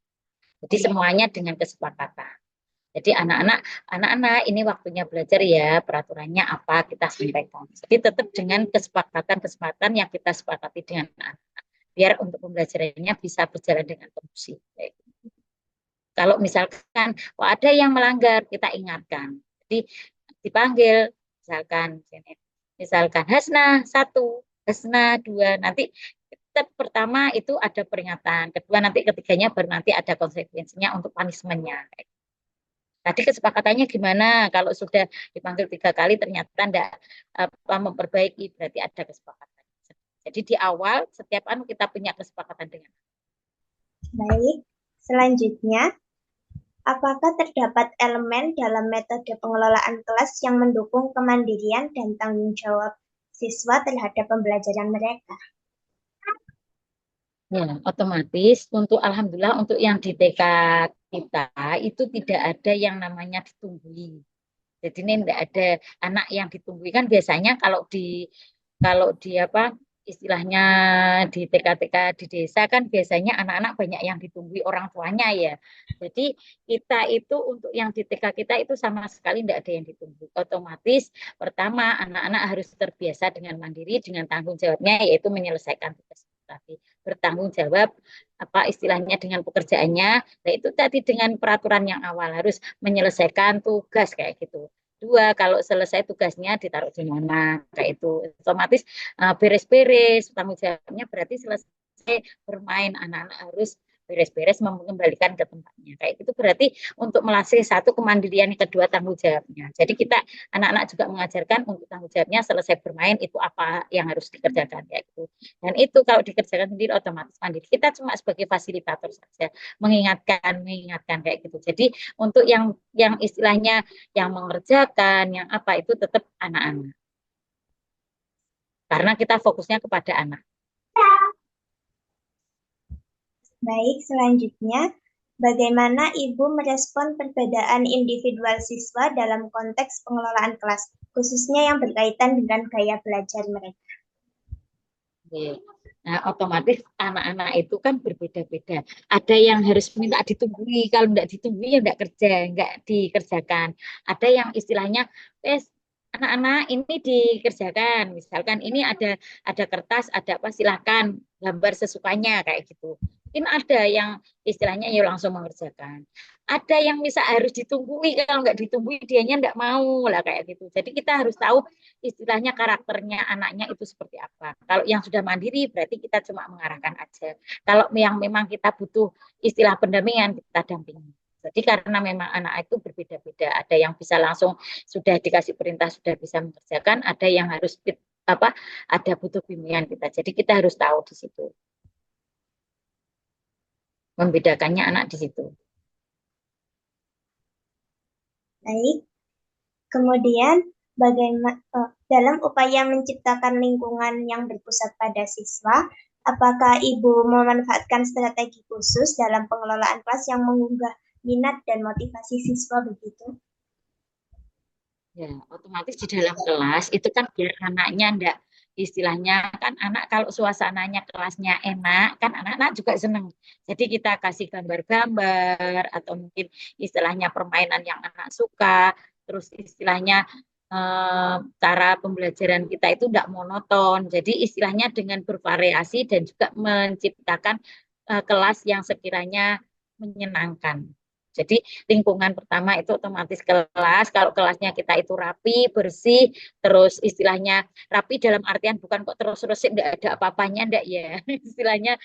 Jadi semuanya dengan kesepakatan. Jadi anak-anak ini waktunya belajar ya, peraturannya apa kita sampaikan. Jadi tetap dengan kesepakatan yang kita sepakati dengan anak, biar untuk pembelajarannya bisa berjalan dengan kondusif. Kalau misalkan ada yang melanggar, kita ingatkan. Jadi dipanggil, misalkan Hasna 1, Hasna 2, nanti step pertama itu ada peringatan, kedua nanti ketiganya baru nanti ada konsekuensinya untuk punishment-nya. Tadi kesepakatannya gimana? Kalau sudah dipanggil 3 kali ternyata tidak memperbaiki, berarti ada kesepakatan. Jadi di awal setiap kita punya kesepakatan dengan. Baik, selanjutnya, apakah terdapat elemen dalam metode pengelolaan kelas yang mendukung kemandirian dan tanggung jawab siswa terhadap pembelajaran mereka? Ya, otomatis alhamdulillah untuk yang di TK kita itu tidak ada yang namanya ditunggui. Jadi ini tidak ada anak yang ditunggui, kan biasanya kalau di istilahnya di TK-TK di desa kan biasanya anak-anak banyak yang ditunggui orang tuanya ya. Jadi kita itu untuk yang di TK kita itu sama sekali tidak ada yang ditunggui. Otomatis pertama anak-anak harus terbiasa dengan mandiri, dengan tanggung jawabnya yaitu menyelesaikan tugas tadi, bertanggung jawab istilahnya dengan pekerjaannya. Nah itu tadi dengan peraturan yang awal harus menyelesaikan tugas kayak gitu. 2, kalau selesai tugasnya ditaruh di mana kayak itu otomatis beres-beres, tanggung jawabnya berarti selesai bermain anak-anak harus beres-beres mengembalikan ke tempatnya kayak itu, berarti untuk melatih 1 kemandirian, yang kedua tanggung jawabnya. Jadi kita anak-anak juga mengajarkan untuk tanggung jawabnya selesai bermain itu apa yang harus dikerjakan kayak gitu, dan itu kalau dikerjakan sendiri otomatis mandiri, kita cuma sebagai fasilitator saja mengingatkan kayak gitu. Jadi untuk yang istilahnya yang mengerjakan yang apa itu tetap anak-anak karena kita fokusnya kepada anak. Baik, selanjutnya, bagaimana Ibu merespon perbedaan individual siswa dalam konteks pengelolaan kelas, khususnya yang berkaitan dengan gaya belajar mereka? Nah, otomatis anak-anak itu kan berbeda-beda. Ada yang harus minta ditunggui, kalau tidak ditunggui ya tidak dikerjakan. Ada yang istilahnya, anak-anak ini dikerjakan, misalkan ini ada kertas, ada apa, silahkan gambar sesukanya kayak gitu. Mungkin ada yang istilahnya ya langsung mengerjakan. Ada yang bisa harus ditunggui, kalau nggak ditunggui dianya nggak mau lah kayak gitu. Jadi kita harus tahu istilahnya karakternya anaknya itu seperti apa. Kalau yang sudah mandiri berarti kita cuma mengarahkan aja. Kalau yang memang kita butuh istilah pendampingan kita dampingi. Jadi karena memang anak itu berbeda-beda. Ada yang bisa langsung sudah dikasih perintah sudah bisa mengerjakan, ada yang harus ada butuh bimbingan kita. Jadi kita harus tahu di situ. Membedakannya anak di situ. Baik. Kemudian, dalam upaya menciptakan lingkungan yang berpusat pada siswa, apakah Ibu memanfaatkan strategi khusus dalam pengelolaan kelas yang mengunggah minat dan motivasi siswa begitu? Ya, otomatis di dalam kelas itu kan biar anaknya enggak istilahnya kan anak kalau suasananya kelasnya enak kan anak-anak juga seneng. Jadi kita kasih gambar-gambar atau mungkin istilahnya permainan yang anak suka, terus istilahnya cara pembelajaran kita itu enggak monoton. Jadi istilahnya dengan bervariasi dan juga menciptakan kelas yang sekiranya menyenangkan. Jadi lingkungan pertama itu otomatis kelas, kalau kelasnya kita itu rapi, bersih, terus istilahnya rapi dalam artian bukan kok terus-terus enggak ada apa-apanya, enggak ya. Istilahnya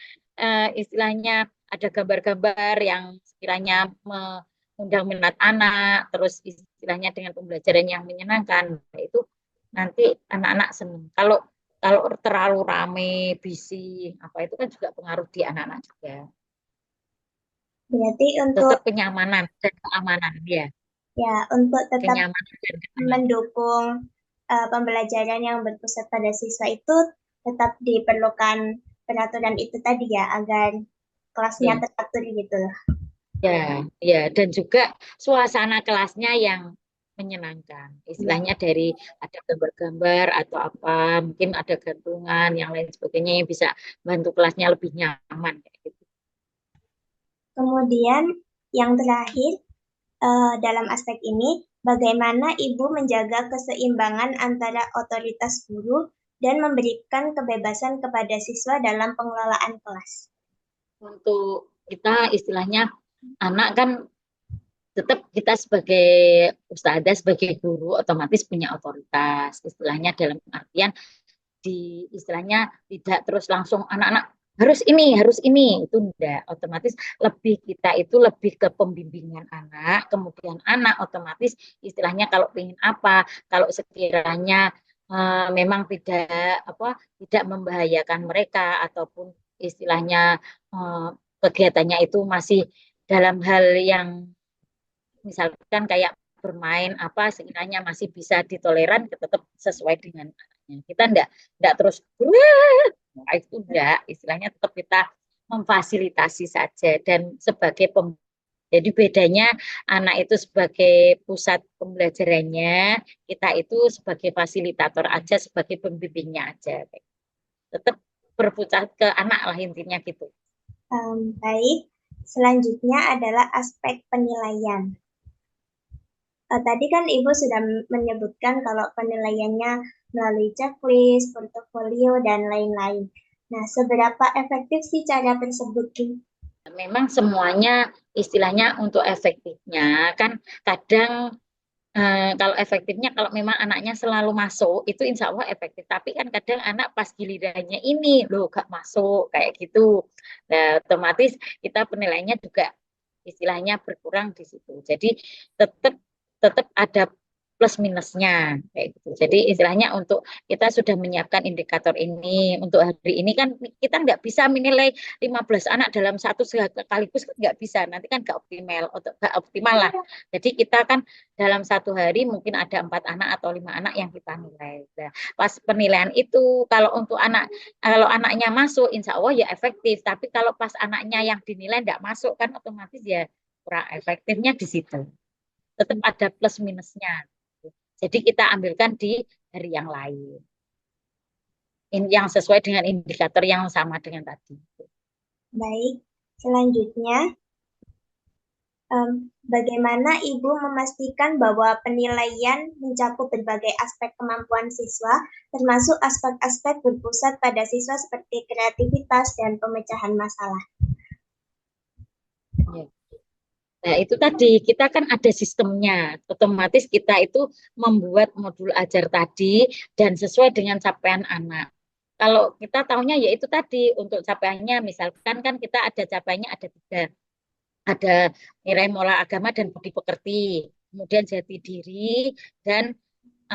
ada gambar-gambar yang sekiranya mengundang minat anak, terus istilahnya dengan pembelajaran yang menyenangkan, itu nanti anak-anak senang. Kalau kalau terlalu rame, bising, apa itu kan juga pengaruh di anak-anak juga. Berarti Tetap kenyamanan dan keamanan ya. untuk tetap Kenyamanan dan keamanan. mendukung pembelajaran yang berpusat pada siswa itu tetap diperlukan peraturan itu tadi ya, agar kelasnya teratur gitu. Ya, dan juga suasana kelasnya yang menyenangkan. Istilahnya dari ada gambar-gambar atau apa, mungkin ada gantungan, yang lain sebagainya yang bisa bantu kelasnya lebih nyaman kayak gitu. Kemudian yang terakhir, dalam aspek ini, bagaimana Ibu menjaga keseimbangan antara otoritas guru dan memberikan kebebasan kepada siswa dalam pengelolaan kelas? Untuk kita istilahnya anak kan tetap kita sebagai ustazah, sebagai guru otomatis punya otoritas. Istilahnya dalam artian istilahnya tidak terus langsung anak-anak harus ini itu enggak, otomatis kita itu lebih ke pembimbingan anak, kemudian anak otomatis istilahnya kalau ingin apa, kalau sekiranya memang tidak membahayakan mereka ataupun istilahnya kegiatannya itu masih dalam hal yang misalkan kayak bermain apa sekiranya masih bisa ditoleran tetap sesuai dengan anaknya. Kita enggak terus itu enggak, istilahnya tetap kita memfasilitasi saja dan sebagai jadi bedanya anak itu sebagai pusat pembelajarannya, kita itu sebagai fasilitator aja, sebagai pembimbingnya aja. Tetap berpusat ke anak lah intinya gitu. Baik, selanjutnya adalah aspek penilaian. Tadi kan Ibu sudah menyebutkan kalau penilaiannya melalui checklist, portofolio, dan lain-lain. Nah, seberapa efektif sih cara tersebut, Bu? Memang semuanya istilahnya untuk efektifnya kan kadang kalau efektifnya kalau memang anaknya selalu masuk itu insya Allah efektif, tapi kan kadang anak pas gilirannya ini loh gak masuk kayak gitu. Nah, otomatis kita penilaiannya juga istilahnya berkurang di situ. Jadi tetap ada plus minusnya kayak gitu. Jadi istilahnya untuk kita sudah menyiapkan indikator ini untuk hari ini kan kita nggak bisa menilai 15 anak dalam satu sekaligus nggak bisa, nanti kan nggak optimal lah. Jadi kita kan dalam satu hari mungkin ada 4 anak atau 5 anak yang kita nilai. Nah, pas penilaian itu kalau anaknya masuk insya Allah ya efektif, tapi kalau pas anaknya yang dinilai nggak masuk kan otomatis ya kurang efektifnya di situ. Tetap ada plus minusnya. Jadi kita ambilkan di hari yang lain. Yang sesuai dengan indikator yang sama dengan tadi. Baik, selanjutnya bagaimana Ibu memastikan bahwa penilaian mencakup berbagai aspek kemampuan siswa, termasuk aspek-aspek berpusat pada siswa seperti kreativitas dan pemecahan masalah? Ya. Nah, itu tadi kita kan ada sistemnya. Otomatis kita itu membuat modul ajar tadi dan sesuai dengan capaian anak. Kalau kita tahunya ya itu tadi untuk capaiannya, misalkan kan kita ada capaiannya ada 3. Ada nilai moral agama dan budi pekerti, kemudian jati diri dan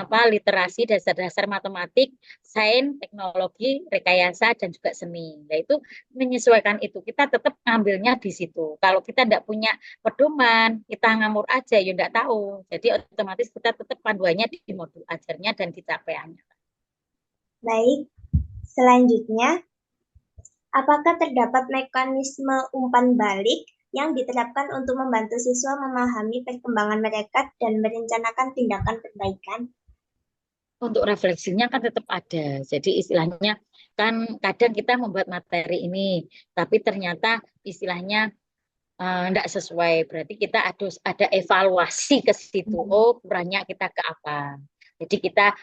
literasi dasar-dasar matematik, sains, teknologi, rekayasa dan juga seni. Nah, itu menyesuaikan itu. Kita tetap ngambilnya di situ. Kalau kita tidak punya pedoman, kita ngamur aja ya tidak tahu. Jadi otomatis kita tetap panduannya di modul ajarnya dan di capaiannya. Baik, selanjutnya, apakah terdapat mekanisme umpan balik yang diterapkan untuk membantu siswa memahami perkembangan mereka dan merencanakan tindakan perbaikan? Untuk refleksinya kan tetap ada. Jadi istilahnya kan kadang kita membuat materi ini, tapi ternyata istilahnya tidak sesuai. Berarti kita ada evaluasi ke situ. Oh, kurangnya kita ke apa? Jadi kita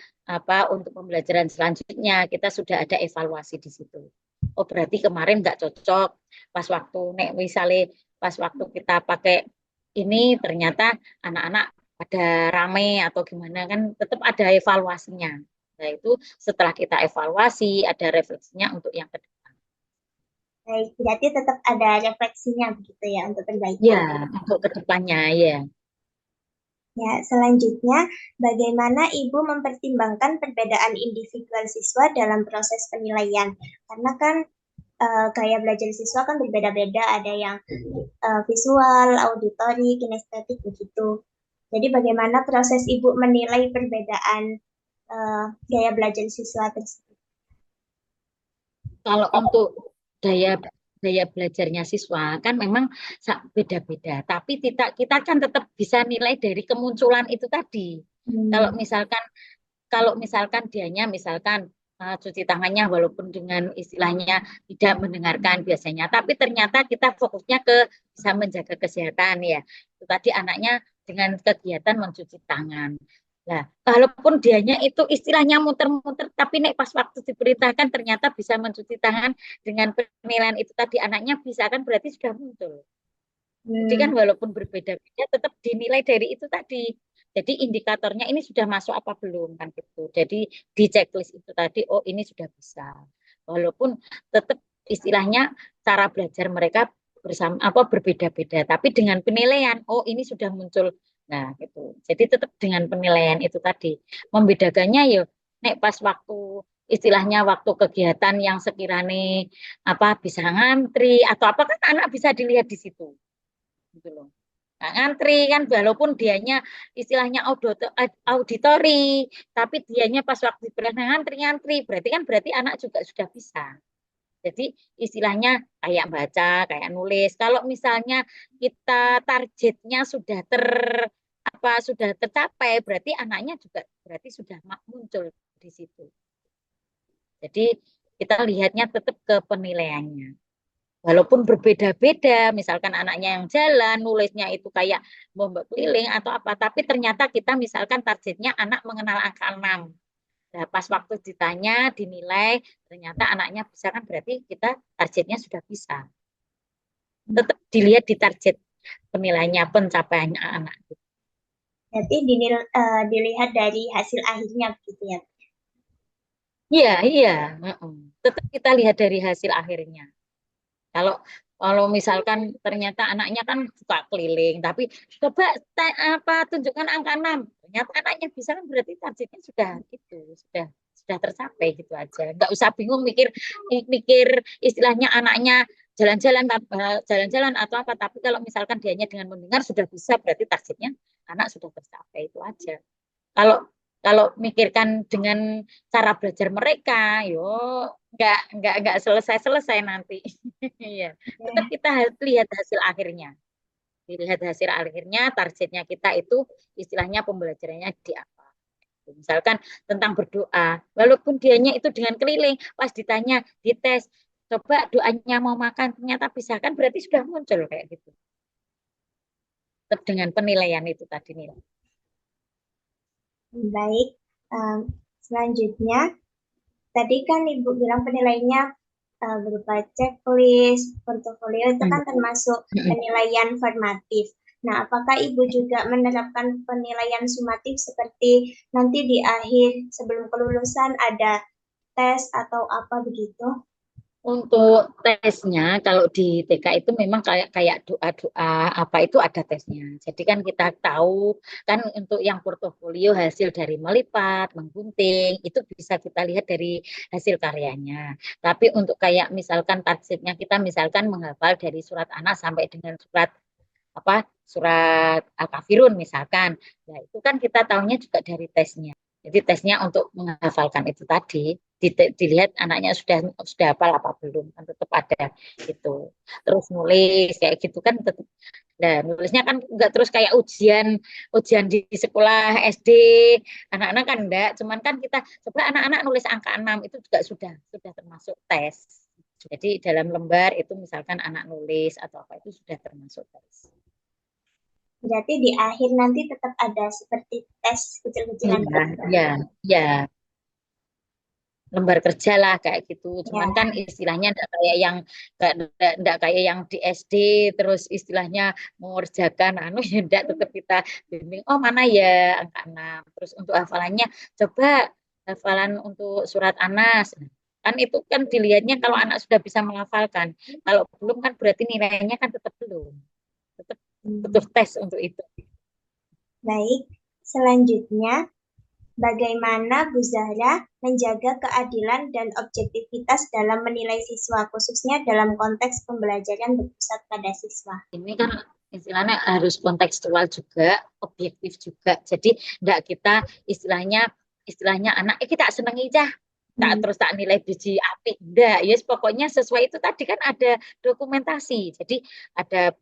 untuk pembelajaran selanjutnya kita sudah ada evaluasi di situ. Oh, berarti kemarin nggak cocok. Pas waktu misalnya pas waktu kita pakai ini ternyata anak-anak ada rame atau gimana kan tetap ada evaluasinya. Nah, itu setelah kita evaluasi ada refleksinya untuk yang kedua. Baik, berarti tetap ada refleksinya begitu ya untuk perbaikan. Ya, untuk kedepannya ya. Ya, selanjutnya, bagaimana Ibu mempertimbangkan perbedaan individual siswa dalam proses penilaian? Karena kan gaya belajar siswa kan berbeda-beda, ada yang visual, auditori, kinestetik begitu. Jadi bagaimana proses Ibu menilai perbedaan gaya belajar siswa tersebut? Kalau untuk daya belajarnya siswa kan memang beda-beda, tapi kita kan tetap bisa nilai dari kemunculan itu tadi. Kalau misalkan dianya misalkan cuci tangannya walaupun dengan istilahnya tidak mendengarkan biasanya, tapi ternyata kita fokusnya ke bisa menjaga kesehatan ya. Itu tadi anaknya dengan kegiatan mencuci tangan. Nah, walaupun dianya itu istilahnya muter-muter, tapi nek pas waktu diperintahkan ternyata bisa mencuci tangan dengan penilaian itu tadi anaknya bisa kan berarti sudah muncul. Jadi kan walaupun berbeda-beda tetap dinilai dari itu tadi. Jadi indikatornya ini sudah masuk apa belum kan gitu. Jadi di checklist itu tadi oh ini sudah bisa. Walaupun tetap istilahnya cara belajar mereka bersama berbeda-beda tapi dengan penilaian oh ini sudah muncul. Nah, gitu. Jadi tetap dengan penilaian itu tadi. Membedakannya ya nek pas waktu istilahnya waktu kegiatan yang sekiranya bisa ngantri atau apa kan anak bisa dilihat di situ gitu loh. Nah, ngantri kan walaupun dianya istilahnya auditori, tapi dianya pas waktu bilang ngantri berarti anak juga sudah bisa. Jadi istilahnya kayak baca, kayak nulis. Kalau misalnya kita targetnya sudah tercapai, berarti anaknya juga berarti sudah muncul di situ. Jadi kita lihatnya tetap ke penilaiannya. Walaupun berbeda-beda, misalkan anaknya yang jalan, nulisnya itu kayak bombak keliling atau apa, tapi ternyata kita misalkan targetnya anak mengenal angka 6. Nah, pas waktu ditanya, dinilai, ternyata anaknya bisa kan berarti kita targetnya sudah bisa. Tetap dilihat di target penilaiannya, pencapaiannya anak. Berarti dilihat dari hasil akhirnya begitu ya? Iya. Tetap kita lihat dari hasil akhirnya. Kalau misalkan ternyata anaknya kan suka keliling, tapi coba tunjukkan angka 6. Ternyata anaknya bisa kan berarti targetnya sudah tercapai gitu aja. Nggak usah bingung mikir istilahnya anaknya jalan-jalan atau apa, tapi kalau misalkan dianya dengan mendengar sudah bisa berarti targetnya anak sudah tercapai itu aja. Kalau mikirkan dengan cara belajar mereka, nggak selesai nanti. Iya, tetap kita lihat hasil akhirnya. Dilihat hasil akhirnya, targetnya kita itu istilahnya pembelajarannya di apa. Misalkan tentang berdoa, walaupun dianya itu dengan keliling, pas ditanya di tes, coba doanya mau makan, ternyata bisa kan berarti sudah muncul kayak gitu. Tetap dengan penilaian itu tadi nilai. Baik, selanjutnya, tadi kan Ibu bilang penilaiannya berupa checklist, portofolio itu kan termasuk penilaian formatif. Nah, apakah Ibu juga menerapkan penilaian sumatif seperti nanti di akhir sebelum kelulusan ada tes atau apa begitu? Untuk tesnya kalau di TK itu memang kayak doa-doa apa itu ada tesnya. Jadi kan kita tahu kan untuk yang portofolio hasil dari melipat, menggunting itu bisa kita lihat dari hasil karyanya. Tapi untuk kayak misalkan targetnya kita misalkan menghafal dari surat Anas sampai dengan surat Al-Kafirun misalkan. Nah, itu kan kita tahunya juga dari tesnya. Jadi tesnya untuk menghafalkan itu tadi dilihat anaknya sudah hafal apa belum, kan tetap ada itu. Terus nulis kayak gitu kan tetap. Nah, nulisnya kan enggak terus kayak ujian di sekolah SD anak-anak kan enggak, cuman kan kita coba anak-anak nulis angka 6 itu juga sudah termasuk tes. Jadi dalam lembar itu misalkan anak nulis atau apa itu sudah termasuk tes. Berarti di akhir nanti tetap ada seperti tes kecil-kecilan. Ya. Lembar kerja lah kayak gitu. Cuman kan istilahnya enggak kayak yang di SD terus istilahnya mengerjakan ya enggak, tetap kita bimbing mana ya angka 6. Terus untuk hafalannya coba hafalan untuk surat Anas. Kan itu kan dilihatnya kalau anak sudah bisa menghafalkan. Kalau belum kan berarti nilainya kan tetap belum. Tetap butuh tes untuk itu. Baik, selanjutnya bagaimana Bu Zahra menjaga keadilan dan objektivitas dalam menilai siswa, khususnya dalam konteks pembelajaran berpusat pada siswa? Ini kan istilahnya harus kontekstual juga, objektif juga. Jadi enggak kita istilahnya anak kita senengi cah, terus tak nilai biji api. Enggak, yes, pokoknya sesuai itu tadi kan ada dokumentasi. Jadi ada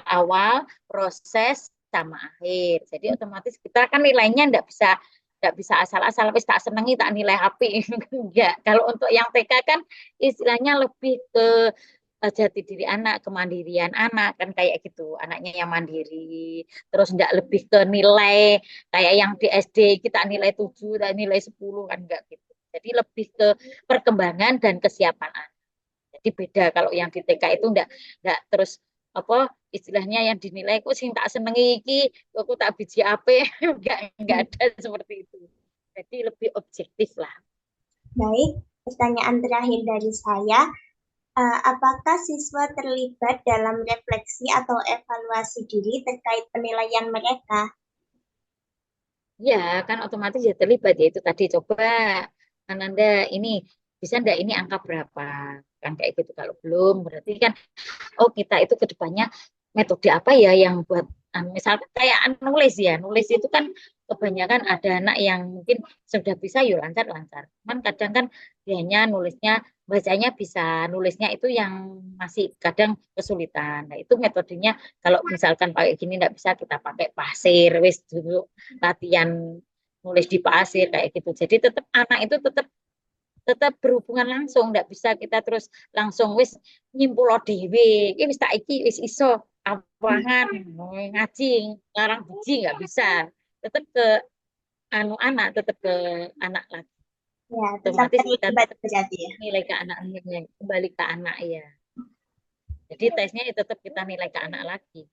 awal, proses sama akhir. Jadi otomatis kita kan nilainya enggak bisa asal-asal wis tak senengi tak nilai api. Enggak. Kalau untuk yang TK kan istilahnya lebih ke jati diri anak, kemandirian anak kan kayak gitu, anaknya yang mandiri. Terus enggak lebih ke nilai kayak yang di SD kita nilai 7 dan nilai 10 kan enggak gitu. Jadi lebih ke perkembangan dan kesiapan anak. Jadi beda kalau yang di TK itu enggak terus istilahnya yang dinilai kok sing tak senengi iki, aku tak biji ape, enggak ada seperti itu. Jadi lebih objektif lah. Baik, pertanyaan terakhir dari saya. Apakah siswa terlibat dalam refleksi atau evaluasi diri terkait penilaian mereka? Ya, kan otomatis ya terlibat ya itu tadi. Coba Ananda ini bisa enggak ini angka berapa? Kan kayak gitu. Kalau belum berarti kan kita itu ke depannya metode apa ya yang buat misalkan kayak nulis itu kan kebanyakan ada anak yang mungkin sudah bisa lancar-lancar. Cuman kadang kan dianya nulisnya bacanya bisa, nulisnya itu yang masih kadang kesulitan. Nah, itu metodenya kalau misalkan pakai gini enggak bisa kita pakai pasir wis dulu latihan nulis di pasir kayak gitu. Jadi tetap anak itu tetap berhubungan langsung, enggak bisa kita terus langsung wis nyimpulo dhewe iki wis tak iki wis iso awangan ngaji larang biji enggak bisa, tetap ke tetap ke anak lagi ya, otomatis kita berarti ya. nilai ke anaknya kembali ke anak ya, jadi tesnya tetap kita nilai ke anak lagi,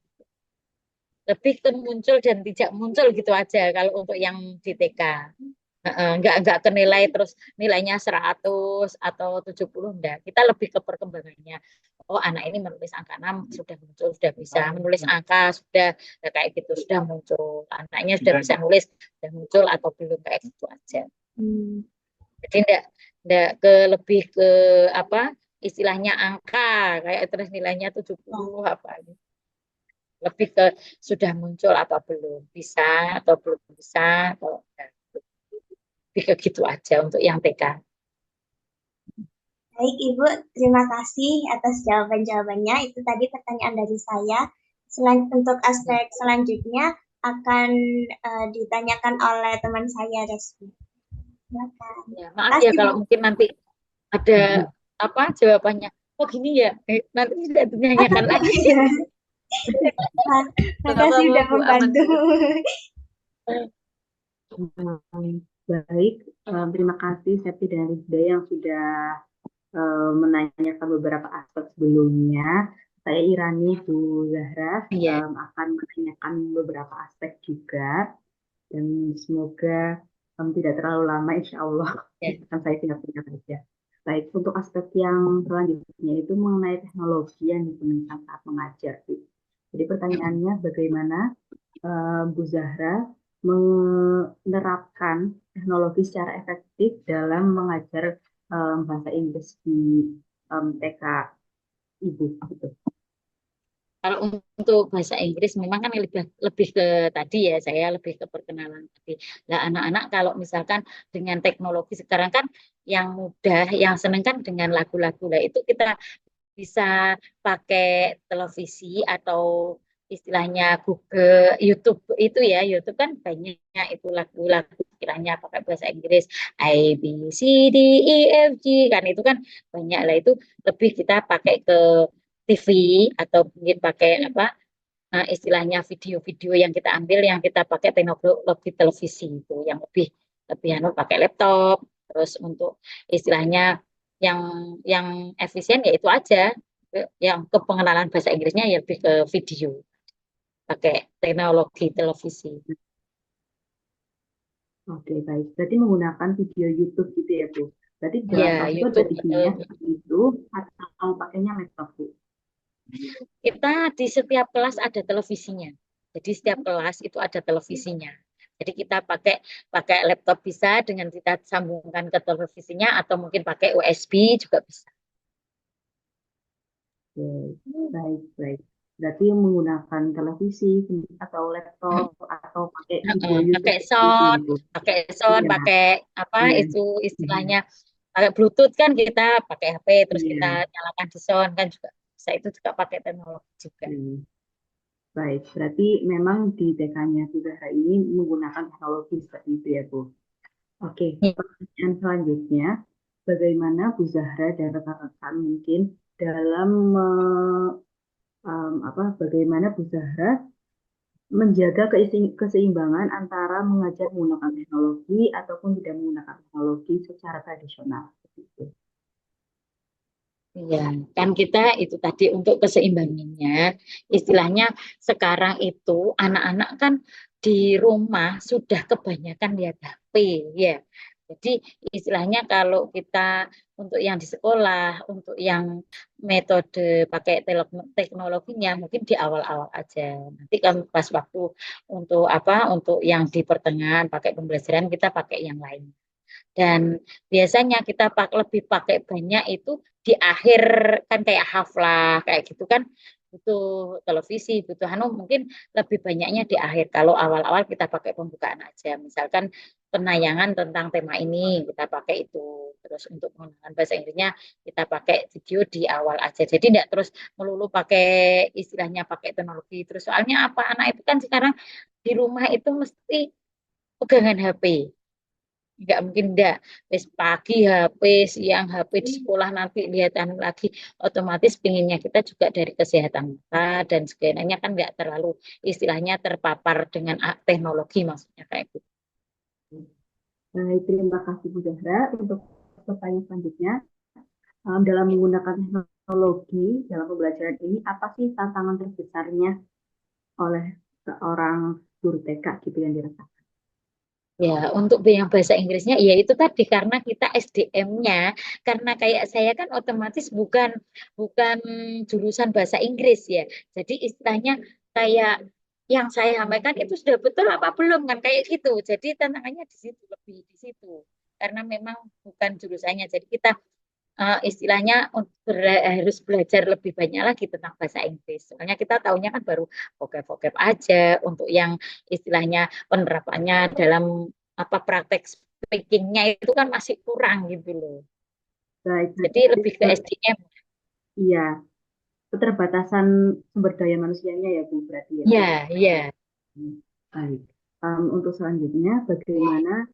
lebih ke muncul dan tidak muncul gitu aja kalau untuk yang di TK. Enggak ke nilai terus nilainya 100 atau 70 enggak. Kita lebih ke perkembangannya. Oh, anak ini menulis angka 6 sudah muncul, sudah bisa menulis angka, sudah kayak gitu, sudah muncul. Anaknya sudah bisa nulis, sudah muncul atau belum kayak gitu aja. Jadi enggak ke lebih ke istilahnya angka kayak terus nilainya 70 apa gitu. Lebih ke sudah muncul atau belum bisa atau belum bisa atau enggak. Gitu aja untuk yang TK. Baik Ibu, terima kasih atas jawaban-jawabannya. Itu tadi pertanyaan dari saya. Untuk aspek selanjutnya akan ditanyakan oleh teman saya, Resmi. Silakan. Ya, maaf ya kalau mungkin nanti ada jawabannya. Oh gini ya, nanti tidak ditanyakan lagi. Terima kasih sudah membantu. Baik, terima kasih Septi dan Rizda yang sudah menanyakan beberapa aspek sebelumnya. Saya Irani, Bu Zahra, Iya. akan menanyakan beberapa aspek juga. Dan semoga tidak terlalu lama, insya Allah. Ya. Akan saya singkat-singkat saja. Baik, untuk aspek yang selanjutnya itu mengenai teknologi yang digunakan saat mengajar, Bu. Jadi pertanyaannya bagaimana Bu Zahra menerapkan teknologi secara efektif dalam mengajar bahasa Inggris di TK Ibu gitu. Kalau untuk bahasa Inggris memang kan lebih ke tadi ya, saya lebih ke perkenalan tadi. Nah, anak-anak kalau misalkan dengan teknologi sekarang kan yang mudah, yang seneng kan dengan lagu-lagu. Nah, itu kita bisa pakai televisi atau istilahnya Google, YouTube itu ya, YouTube kan banyak itu lagu-lagu istilahnya pakai bahasa Inggris, A B C D E F G kan itu kan banyak lah, itu lebih kita pakai ke TV atau mungkin pakai apa istilahnya video-video yang kita ambil yang kita pakai teknologi televisi itu yang lebih lebih pakai laptop. Terus untuk istilahnya yang yang efisien ya itu aja, yang ke pengenalan bahasa Inggrisnya ya lebih ke video pakai teknologi televisi. Oke, baik. Berarti menggunakan video YouTube gitu ya, Bu. Berarti di dalam Ya kelas itu ada YouTube TV-nya seperti itu, atau pakainya laptop, Bu? kita di setiap kelas ada televisinya. Jadi setiap kelas itu ada televisinya. Jadi kita pakai pakai laptop bisa dengan kita sambungkan ke televisinya atau mungkin pakai USB juga bisa. Oke, baik, baik. Berarti menggunakan televisi atau laptop atau pakai video YouTube Pakai seperti itu ya, sound, Bu? pakai sound, Iya, pakai apa iya. itu istilahnya pakai Bluetooth kan kita pakai HP terus kita Iya. nyalakan di sound kan juga bisa, itu juga pakai teknologi juga. Baik, berarti memang di TK-nya Bu Zahra ini menggunakan teknologi seperti itu ya, Bu. Oke, pertanyaan selanjutnya, bagaimana Bu Zahra dan rekan-rekan mungkin dalam bagaimana Bu Zahra menjaga keseimbangan antara mengajar menggunakan teknologi ataupun tidak menggunakan teknologi secara tradisional. Seperti itu. Iya, kan kita itu tadi untuk keseimbangannya, istilahnya sekarang itu anak-anak kan di rumah sudah kebanyakan lihat HP, ya. Jadi istilahnya kalau kita untuk yang di sekolah, untuk yang metode pakai teknologinya mungkin di awal-awal aja. Nanti kan pas waktu untuk apa, untuk yang di pertengahan pakai pembelajaran kita pakai yang lain. Dan biasanya kita lebih pakai banyak itu di akhir, kan kayak haflah kayak gitu kan butuh televisi, butuh mungkin lebih banyaknya di akhir. Kalau awal-awal kita pakai pembukaan aja. Misalkan penayangan tentang tema ini kita pakai itu. Terus untuk pengenalan bahasa Inggrisnya kita pakai video di awal aja. Jadi tidak terus melulu pakai istilahnya pakai teknologi. Terus soalnya apa, anak itu kan sekarang di rumah itu mesti pegangan HP. Nggak mungkin enggak. Wis pagi HP, siang HP, di sekolah nanti lihat lagi, otomatis pinginnya kita juga dari kesehatan mata dan sebagainya kan nggak terlalu istilahnya terpapar dengan teknologi, maksudnya kayak gitu. Baik, terima kasih Bu Zahra. Untuk pertanyaan selanjutnya, dalam menggunakan teknologi dalam pembelajaran ini, apa sih tantangan terbesarnya oleh seorang guru TK gitu yang dirasakan? Ya, untuk yang bahasa Inggrisnya, ya itu tadi karena kita SDM-nya, karena kayak saya kan otomatis bukan bukan jurusan bahasa Inggris ya. Jadi istilahnya kayak yang saya sampaikan itu sudah betul apa belum kan kayak gitu. Jadi tantangannya di situ, lebih di situ. Karena memang bukan jurusannya. Jadi kita istilahnya harus belajar lebih banyak lagi tentang bahasa Inggris. Soalnya kita tahunya kan baru vocab-vocab aja, untuk yang istilahnya penerapannya dalam apa praktek speakingnya itu kan masih kurang gitu loh. Baik, Jadi lebih ke SDM. iya, keterbatasan sumber daya manusianya ya Bu, berarti ya. Ya, ya. Baik. Untuk selanjutnya, bagaimana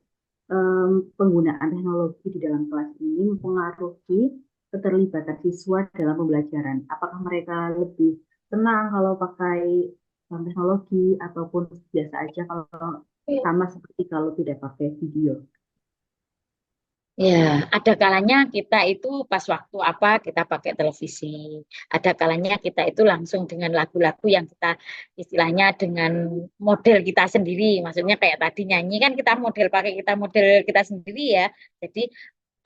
penggunaan teknologi di dalam kelas ini mempengaruhi keterlibatan siswa dalam pembelajaran? Apakah mereka lebih senang kalau pakai teknologi ataupun biasa aja kalau sama seperti kalau tidak pakai video? Ya, ada kalanya kita itu pas waktu apa kita pakai televisi. Ada kalanya kita itu langsung dengan lagu-lagu yang kita istilahnya dengan model kita sendiri. Maksudnya kayak tadi nyanyi kan kita model pakai kita model kita sendiri ya. Jadi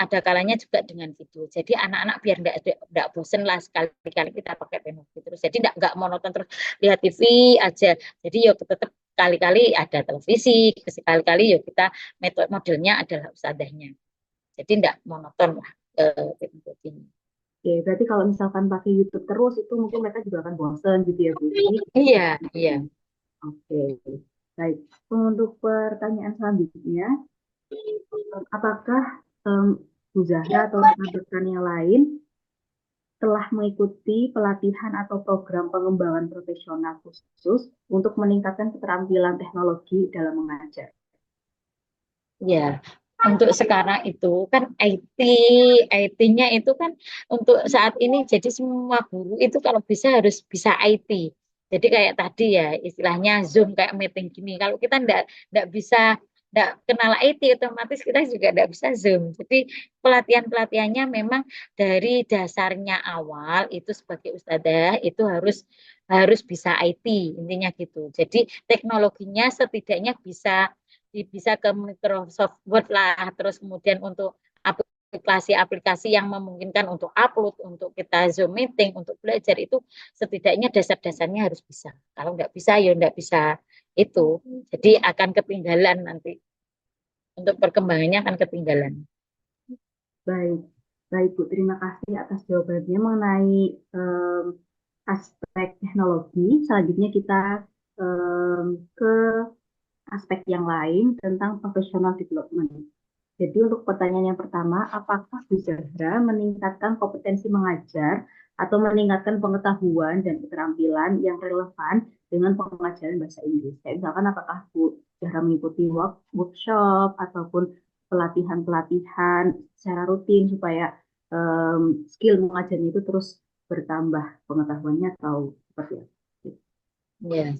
ada kalanya juga dengan video. Jadi anak-anak biar enggak bosen lah sekali-kali kita pakai teknologi terus. Jadi enggak monoton terus lihat TV aja. Jadi yuk tetap kali-kali ada televisi, sekali-kali yuk kita metode modelnya adalah ustadzahnya. Jadi tidak monoton lah teknologinya. Oke, berarti kalau misalkan pakai YouTube terus itu mungkin mereka juga akan bosan gitu ya Bu. Jadi, Iya, iya. oke. Baik, untuk pertanyaan selanjutnya, apakah Bu Zahra atau rekan-rekan yang lain telah mengikuti pelatihan atau program pengembangan profesional khusus untuk meningkatkan keterampilan teknologi dalam mengajar? Ya, untuk sekarang itu kan IT-nya itu kan untuk saat ini jadi semua guru itu kalau bisa harus bisa IT. Jadi kayak tadi ya istilahnya Zoom kayak meeting gini. Kalau kita enggak bisa enggak kenal IT otomatis kita juga enggak bisa Zoom. Jadi pelatihan-pelatihannya memang dari dasarnya awal itu sebagai ustadzah itu harus bisa IT intinya gitu. Jadi teknologinya setidaknya bisa ke Microsoft Word lah, terus kemudian untuk aplikasi-aplikasi yang memungkinkan untuk upload, untuk kita Zoom meeting, untuk belajar itu setidaknya dasar-dasarnya harus bisa. Kalau nggak bisa, ya nggak bisa itu. Jadi akan ketinggalan nanti. Untuk perkembangannya akan ketinggalan. Baik, baik Bu, terima kasih atas jawabannya mengenai aspek teknologi. Selanjutnya kita ke aspek yang lain tentang professional development. Jadi untuk pertanyaan yang pertama, apakah Bu Zahra meningkatkan kompetensi mengajar atau meningkatkan pengetahuan dan keterampilan yang relevan dengan pengajaran bahasa Inggris? Kayak misalkan apakah Bu Zahra mengikuti workshop ataupun pelatihan-pelatihan secara rutin supaya skill mengajarnya itu terus bertambah pengetahuannya atau seperti apa? Ya.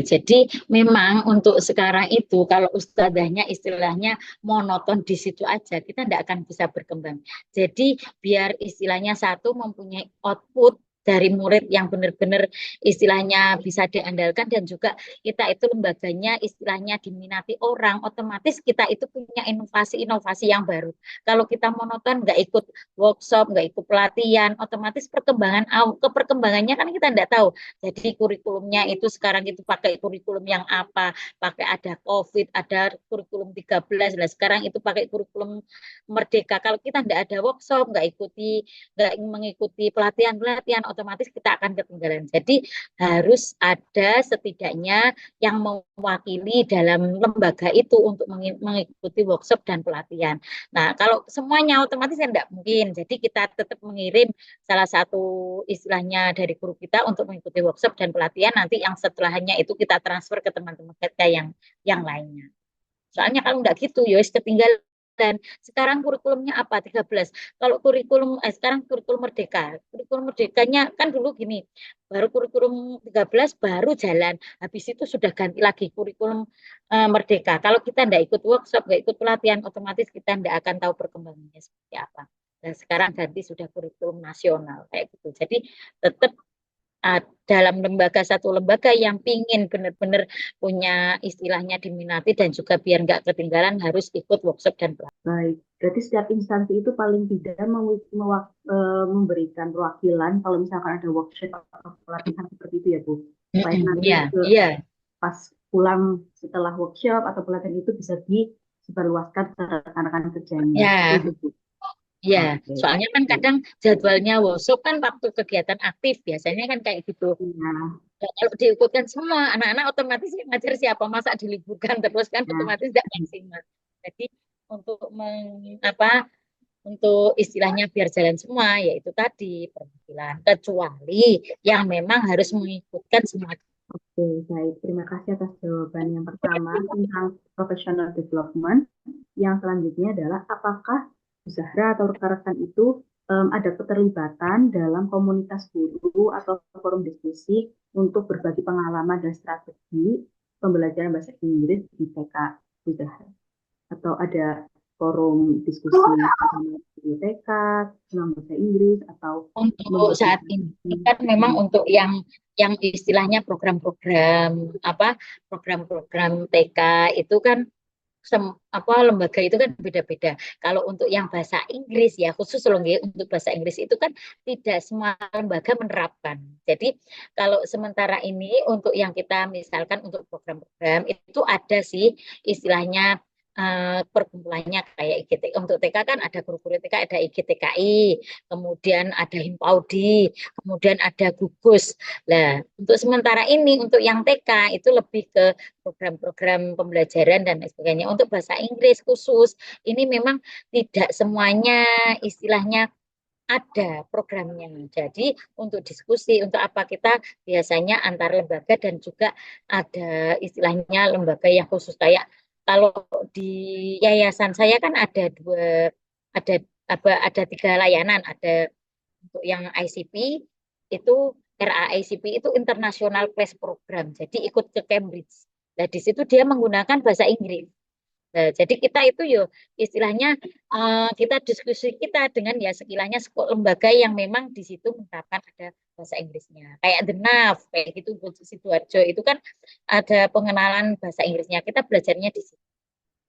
Jadi memang untuk sekarang itu kalau ustadzahnya istilahnya monoton di situ aja, kita tidak akan bisa berkembang. Jadi biar istilahnya satu mempunyai output dari murid yang benar-benar istilahnya bisa diandalkan dan juga kita itu lembaganya istilahnya diminati orang, otomatis kita itu punya inovasi-inovasi yang baru. Kalau kita monoton nggak ikut workshop, nggak ikut pelatihan, otomatis perkembangannya kan kita tidak tahu. Jadi kurikulumnya itu sekarang itu pakai kurikulum yang apa, pakai ada COVID, ada kurikulum 13, nah sekarang itu pakai kurikulum Merdeka. Kalau kita tidak ada workshop, nggak mengikuti pelatihan-pelatihan, otomatis kita akan ketinggalan. Jadi harus ada setidaknya yang mewakili dalam lembaga itu untuk mengikuti workshop dan pelatihan. Nah, kalau semuanya otomatis tidak mungkin. Jadi kita tetap mengirim salah satu istilahnya dari guru kita untuk mengikuti workshop dan pelatihan, nanti yang setelahnya itu kita transfer ke teman-teman kita yang lainnya. Soalnya kalau enggak gitu, ya ketinggalan. Sekarang kurikulumnya apa? 13. Kalau sekarang kurikulum Merdeka. Kurikulum Merdekanya kan dulu gini, baru kurikulum 13 baru jalan. Habis itu sudah ganti lagi kurikulum Merdeka. Kalau kita enggak ikut workshop, enggak ikut pelatihan, otomatis kita enggak akan tahu perkembangannya seperti apa. Dan sekarang ganti sudah kurikulum nasional kayak gitu. Jadi tetap dalam satu lembaga yang pingin benar-benar punya istilahnya diminati dan juga biar nggak ketinggalan harus ikut workshop dan pelatihan. Baik, berarti setiap instansi itu paling tidak memberikan perwakilan kalau misalkan ada workshop atau pelatihan seperti itu ya Bu. Supaya nanti pas pulang setelah workshop atau pelatihan itu bisa disebarluaskan ke rekan-rekan kerjanya. Ya, soalnya kan kadang jadwalnya workshop kan waktu kegiatan aktif biasanya kan kayak gitu. Nah, kalau diikutkan semua anak-anak otomatis ngajar siapa, masa diliburkan terus kan otomatis tidak maksimal. Jadi untuk istilahnya biar jalan semua yaitu tadi perwakilan, kecuali yang memang harus mengikutkan semua. Oke, baik. Terima kasih atas jawaban yang pertama tentang professional development. Yang selanjutnya adalah apakah Zahra atau rekan-rekan itu ada keterlibatan dalam komunitas guru atau forum diskusi untuk berbagi pengalaman dan strategi pembelajaran bahasa Inggris di TK Bu Zahra? Atau ada forum diskusi bersama biblioteka, tentang bahasa Inggris, atau Untuk saat ini kan memang untuk yang istilahnya program-program apa program-program TK itu kan lembaga itu kan beda-beda. Kalau untuk yang bahasa Inggris ya khusus loh nggih, untuk bahasa Inggris itu kan tidak semua lembaga menerapkan. Jadi kalau sementara ini untuk yang kita misalkan untuk program-program itu ada sih istilahnya perkumpulannya kayak IGTK. Untuk TK kan ada guru-guru TK, ada IGTKI, kemudian ada Himpaudi, kemudian ada Gugus. Nah, untuk sementara ini untuk yang TK itu lebih ke program-program pembelajaran dan lain sebagainya. Untuk bahasa Inggris khusus, ini memang tidak semuanya istilahnya ada programnya. Jadi untuk diskusi, untuk apa kita biasanya antar lembaga dan juga ada istilahnya lembaga yang khusus kayak kalau di yayasan saya kan ada ada ada 3 layanan, ada untuk yang ICP itu RAICP itu International Class Program, jadi ikut ke Cambridge. Nah, di situ dia menggunakan bahasa Inggris. Nah, jadi kita itu yo istilahnya kita diskusi kita dengan ya sekilanya lembaga yang memang di situ menerapkan ada bahasa Inggrisnya. Kayak The NAF, kayak gitu Sidoarjo itu kan ada pengenalan bahasa Inggrisnya. Kita belajarnya di situ.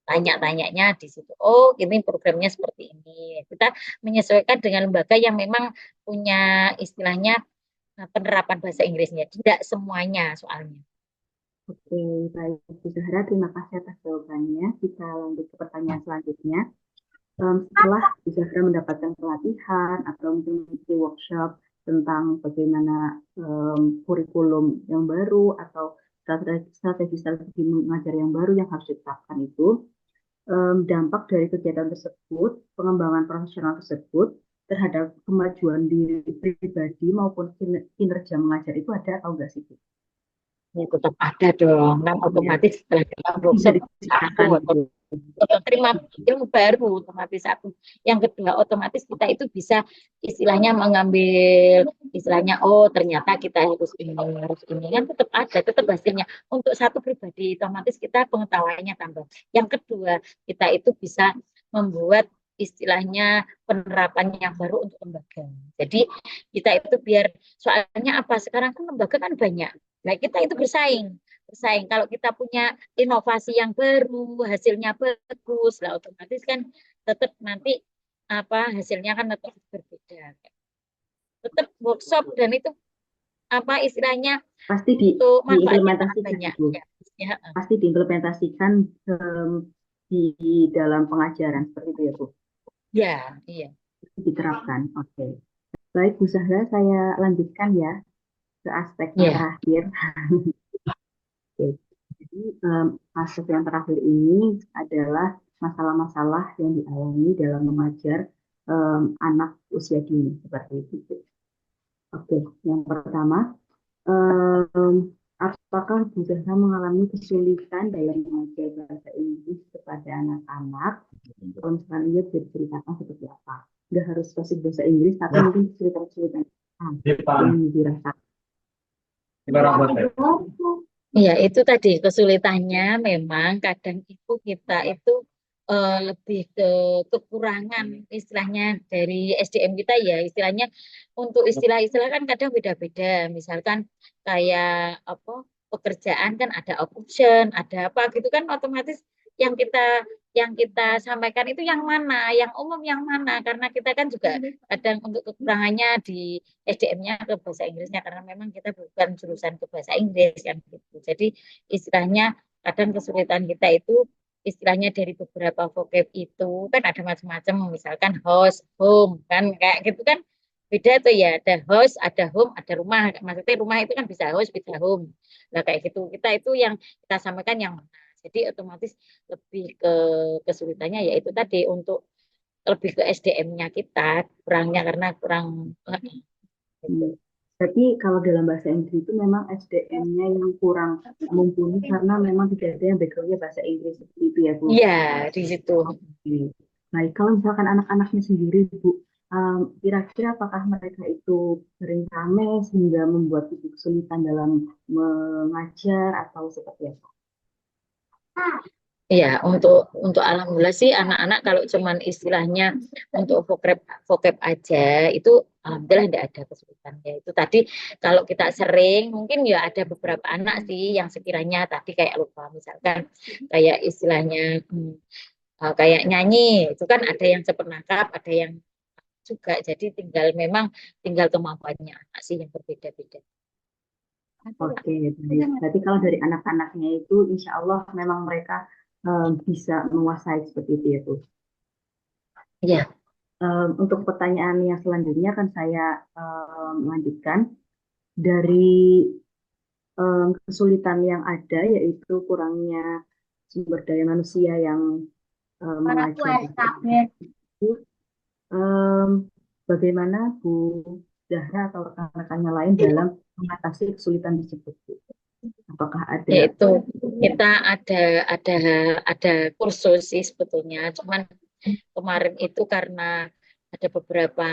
Tanya-tanyanya di situ. Oh, ini programnya seperti ini. Kita menyesuaikan dengan lembaga yang memang punya istilahnya penerapan bahasa Inggrisnya. Tidak semuanya soalnya. Oke, baik Bu Zahra, terima kasih atas jawabannya. Kita lanjut ke pertanyaan selanjutnya. Setelah Bu Zahra mendapatkan pelatihan atau mungkin mengikuti workshop tentang bagaimana kurikulum yang baru atau strategi mengajar yang baru yang harus ditetapkan itu, dampak dari kegiatan tersebut, pengembangan profesional tersebut terhadap kemajuan diri pribadi maupun kinerja mengajar itu ada atau enggak sih Bu? Ya, tetap ada dong. Kan otomatis setelah kita Bisa workshop diceritakan gitu. terima ilmu baru otomatis satu. Yang kedua otomatis kita itu bisa istilahnya mengambil istilahnya oh ternyata kita harus ini kan tetap hasilnya. Untuk satu pribadi otomatis kita pengetahuannya tambah. Yang kedua kita itu bisa membuat istilahnya penerapan yang baru untuk lembaga. Jadi kita itu biar soalnya apa sekarang kan lembaga kan banyak. Nah, kita itu bersaing. Kalau kita punya inovasi yang baru, hasilnya bagus, lah otomatis kan tetap nanti apa hasilnya kan tetap berbeda. Tetap workshop dan itu apa istilahnya pasti untuk manfaatnya diimplementasikan banyak. Bu. Ya. Pasti diimplementasikan di dalam pengajaran seperti itu ya Bu. Ya, iya. Diterapkan. Oke. Baik Bu Zahra, saya lanjutkan ya ke aspek yang terakhir. Oke. Jadi aspek yang terakhir ini adalah masalah-masalah yang dialami dalam mengajar anak usia dini seperti itu. Oke, yang pertama, apakah Bu Zahra mengalami kesulitan dalam mengajar bahasa Inggris kepada anak-anak? Kalau misalkan iya bisa diceritakan seperti apa? Nggak harus spesifik bahasa Inggris, tapi mungkin kesulitan-kesulitan yang dirasakan. Iya, itu tadi kesulitannya memang kadang itu kita itu lebih ke kekurangan istilahnya dari SDM kita ya istilahnya untuk istilah-istilah kan kadang beda-beda misalkan kayak apa pekerjaan kan ada option ada apa gitu kan otomatis yang kita sampaikan itu yang mana yang umum yang mana karena kita kan juga kadang untuk kekurangannya di SDM-nya ke bahasa Inggrisnya karena memang kita bukan jurusan ke bahasa Inggris kan gitu jadi istilahnya kadang kesulitan kita itu istilahnya dari beberapa vocab itu kan ada macam-macam misalkan house, home kan kayak gitu kan beda tuh ya ada house, ada home, ada rumah maksudnya rumah itu kan bisa house, bisa home nah kayak gitu kita itu yang kita sampaikan yang mana jadi otomatis lebih ke kesulitannya yaitu tadi untuk lebih ke SDM-nya kita kurangnya karena kurang gitu. Berarti kalau dalam bahasa Inggris itu memang SDM-nya yang kurang mumpuni karena memang tidak ada yang background-nya bahasa Inggris seperti itu ya Bu? Iya, di situ. Baik, kalau misalkan anak-anaknya sendiri Bu, kira-kira apakah mereka itu sering rame sehingga membuat kesulitan dalam mengajar atau seperti apa? Ya, untuk alhamdulillah sih anak-anak kalau cuman istilahnya untuk vocab aja itu alhamdulillah tidak ada kesulitan ya. Itu tadi kalau kita sering mungkin ya ada beberapa anak sih yang sekiranya tadi kayak lupa misalkan kayak istilahnya kayak nyanyi itu kan ada yang sepenangkap, ada yang juga. Jadi tinggal kemampuannya anak sih yang berbeda-beda. Oke, baik. Berarti kalau dari anak-anaknya itu insya Allah memang mereka bisa menguasai seperti itu ya Bu. Iya. Untuk pertanyaan yang selanjutnya akan saya lanjutkan dari kesulitan yang ada yaitu kurangnya sumber daya manusia yang mengajar. Bagaimana Bu Zahra atau rekan-rekannya lain dalam mengatasi kesulitan tersebut? Apakah ada? Yaitu kita ada kursus sih sebetulnya, cuman kemarin itu karena ada beberapa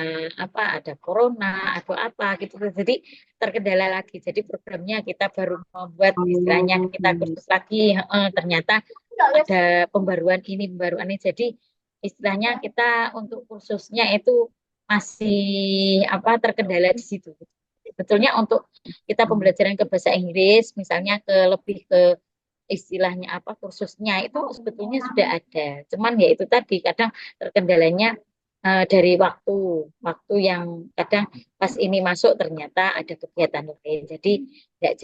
ada corona atau apa gitu, jadi terkendala lagi. Jadi programnya kita baru membuat istilahnya kita kursus lagi. Ternyata ada pembaruan ini. Jadi istilahnya kita untuk kursusnya itu masih terkendala di situ. Sebetulnya untuk kita pembelajaran ke bahasa Inggris, misalnya lebih ke istilahnya kursusnya itu sebetulnya sudah ada. Cuman ya itu tadi kadang terkendalanya dari waktu yang kadang pas ini masuk ternyata ada kegiatan lain. Jadi tidak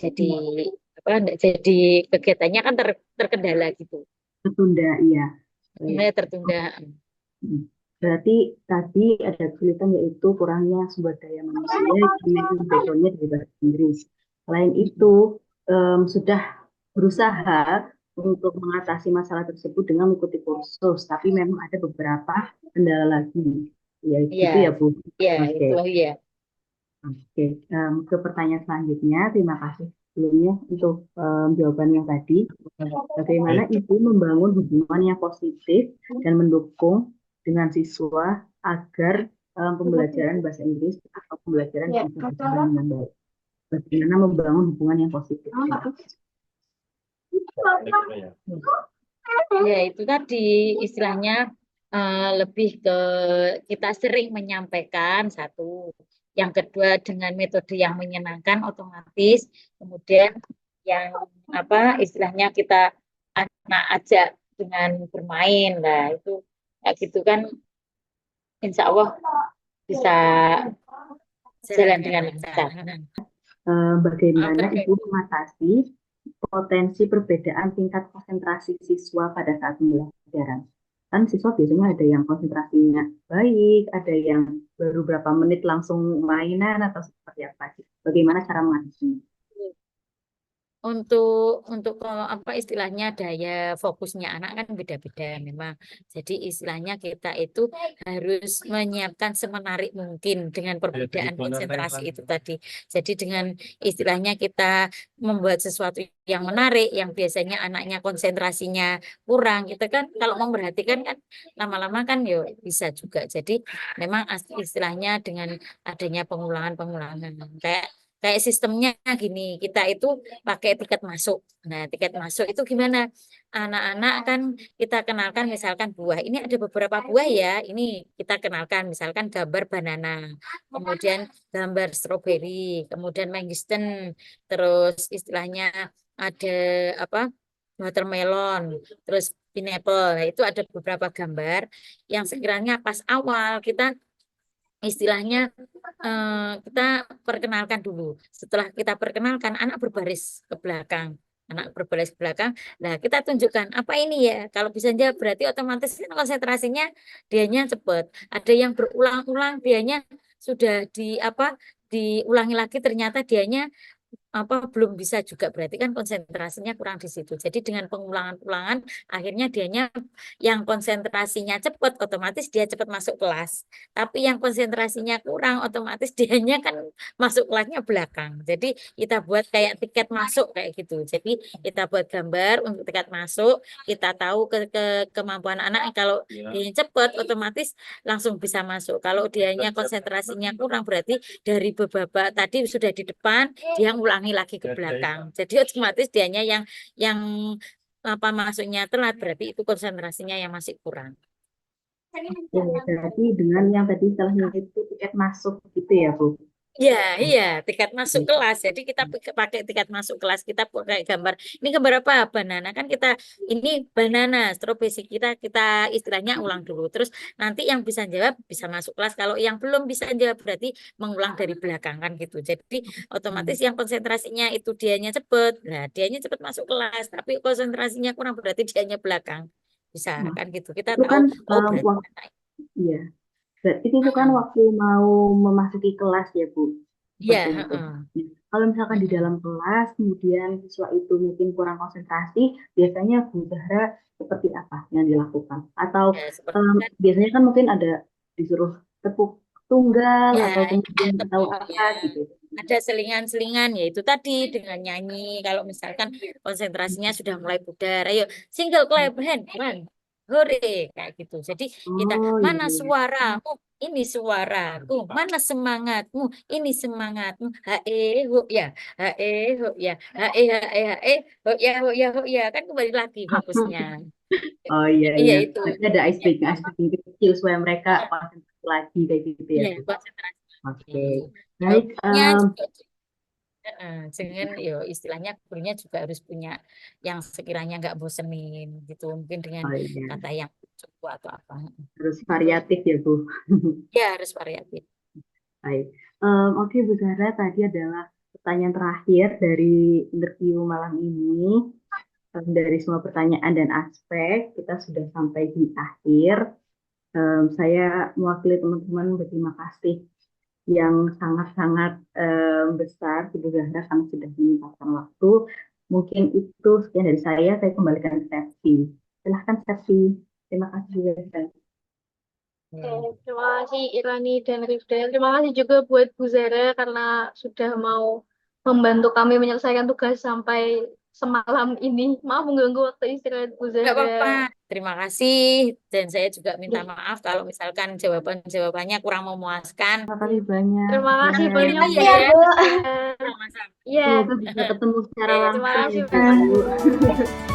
jadi kegiatannya kan terkendala gitu. Tertunda, iya. Tertunda. Berarti tadi ada kesulitan yaitu kurangnya sumber daya manusia, background-nya dari bahasa Inggris. Selain itu, sudah berusaha untuk mengatasi masalah tersebut dengan mengikuti kursus, tapi memang ada beberapa kendala lagi. Ya, itu ya Bu. Iya, Oke. itu ya. Oke, ke pertanyaan selanjutnya. Terima kasih sebelumnya untuk jawaban yang tadi. Bagaimana Ibu membangun hubungan yang positif dan mendukung dengan siswa agar pembelajaran bahasa Inggris atau pembelajaran bisa berjalan dengan baik? Bagaimana membangun hubungan yang positif? Ya itu tadi istilahnya lebih ke kita sering menyampaikan satu. Yang kedua dengan metode yang menyenangkan otomatis. Kemudian yang istilahnya kita anak ajak dengan bermain lah itu kayak gitu kan insya Allah bisa jalan dengan lancar. Bagaimana Ibu mengatasi potensi perbedaan tingkat konsentrasi siswa pada saat pembelajaran? Kan siswa biasanya ada yang konsentrasinya baik, ada yang baru berapa menit langsung mainan atau seperti apa sih? Bagaimana cara mengatasinya? Untuk istilahnya daya fokusnya anak kan beda-beda memang. Jadi istilahnya kita itu harus menyiapkan semenarik mungkin dengan perbedaan konsentrasi itu tadi. Jadi dengan istilahnya kita membuat sesuatu yang menarik, yang biasanya anaknya konsentrasinya kurang, gitu kan. Kalau memperhatikan kan lama-lama kan bisa juga. Jadi memang istilahnya dengan adanya pengulangan-pengulangan kayak sistemnya gini, kita itu pakai tiket masuk. Nah, tiket masuk itu gimana? Anak-anak kan kita kenalkan misalkan buah. Ini ada beberapa buah ya. Ini kita kenalkan misalkan gambar banana, kemudian gambar stroberi, kemudian mangosteen, terus istilahnya ada watermelon, terus pineapple. Nah, itu ada beberapa gambar yang sekiranya pas awal kita istilahnya kita perkenalkan dulu. Setelah kita perkenalkan, anak berbaris ke belakang. Anak berbaris ke belakang. Nah, kita tunjukkan apa ini ya. Kalau bisa jawab berarti otomatis konsentrasinya dianya cepat. Ada yang berulang-ulang dianya sudah diulangi lagi ternyata dianya belum bisa juga, berarti kan konsentrasinya kurang di situ. Jadi dengan pengulangan-ulangan akhirnya dianya yang konsentrasinya cepat otomatis dia cepat masuk kelas. Tapi yang konsentrasinya kurang otomatis dianya kan masuk kelasnya belakang. Jadi kita buat kayak tiket masuk kayak gitu. Jadi kita buat gambar untuk tiket masuk, kita tahu kemampuan anak kalau dia cepat otomatis langsung bisa masuk. Kalau dianya konsentrasinya kurang berarti dari beberapa tadi sudah di depan dia ulangi lagi ke belakang. Jadi otomatis dianya yang apa masuknya telat, berarti itu konsentrasinya yang masih kurang. Oke, berarti dengan yang tadi istilahnya itu tiket masuk gitu ya, Bu? Ya, iya, tiket masuk kelas. Jadi kita pakai tiket masuk kelas, kita pakai gambar. Ini gambar apa? Banana kan kita ini banana, strawberry kita istilahnya ulang dulu. Terus nanti yang bisa jawab bisa masuk kelas. Kalau yang belum bisa jawab berarti mengulang dari belakang kan gitu. Jadi otomatis yang konsentrasinya itu dianya cepet. Nah, dianya cepet masuk kelas, tapi konsentrasinya kurang berarti dianya belakang. Bisa Nah, kan gitu. Kita itu tahu kan oh berarti iya. Berarti itu kan waktu mau memasuki kelas ya, Bu. iya, Seperti itu. Kalau misalkan di dalam kelas, kemudian siswa itu mungkin kurang konsentrasi, biasanya Bu Zahra seperti apa yang dilakukan? Atau Ya, seperti biasanya kan mungkin ada disuruh tepuk tunggal ya, atau kemudian atau ya. apa gitu. Ada selingan-selingan yaitu tadi dengan nyanyi kalau misalkan konsentrasinya sudah mulai pudar ayo single clap hand one hore kayak gitu jadi kita Oh mana iya. suaramu ini suaraku mana semangatmu ini semangatmu hae ho ya hae ho ya hae hae ho ya ho ya ho ya kan kembali lagi fokusnya Oh iya iya iya. itu Berarti ada icebreaking kecil supaya mereka konsentrasi lagi kayak gitu ya, iya Bu. konsentrasi. Oke. Baik, Gurunya juga dengan yo istilahnya gurunya juga harus punya yang sekiranya nggak bosenin gitu mungkin dengan oh iya. kata yang cukup atau apa Harus variatif ya, Bu. ya harus variatif. Baik. Oke, Bu Zahra, tadi adalah pertanyaan terakhir dari interview malam ini. Dari semua pertanyaan dan aspek, kita sudah sampai di akhir. Saya mewakili teman-teman berterima kasih yang sangat-sangat besar, Bu Zahra, kami sudah menyempatkan waktu. Mungkin itu sekian dari saya kembalikan ke Septi. Silahkan Septi. Terima kasih, Bu Zahra. Oke, terima kasih Irani dan Rifdel. Terima kasih juga buat Bu Zara karena sudah mau membantu kami menyelesaikan tugas sampai semalam ini. Maaf mengganggu waktu istirahat Bu Nggak apa-apa, Zara. terima kasih dan saya juga minta maaf kalau misalkan jawabannya kurang memuaskan. Terima kasih banyak, Terima Bu kasih Zahra. banyak Makasih Bu ya, Bu. Zara. Sama-sama. Iya, Semoga bisa ketemu secara Oke, terima langsung kasih ya, banyak Bu. Bu.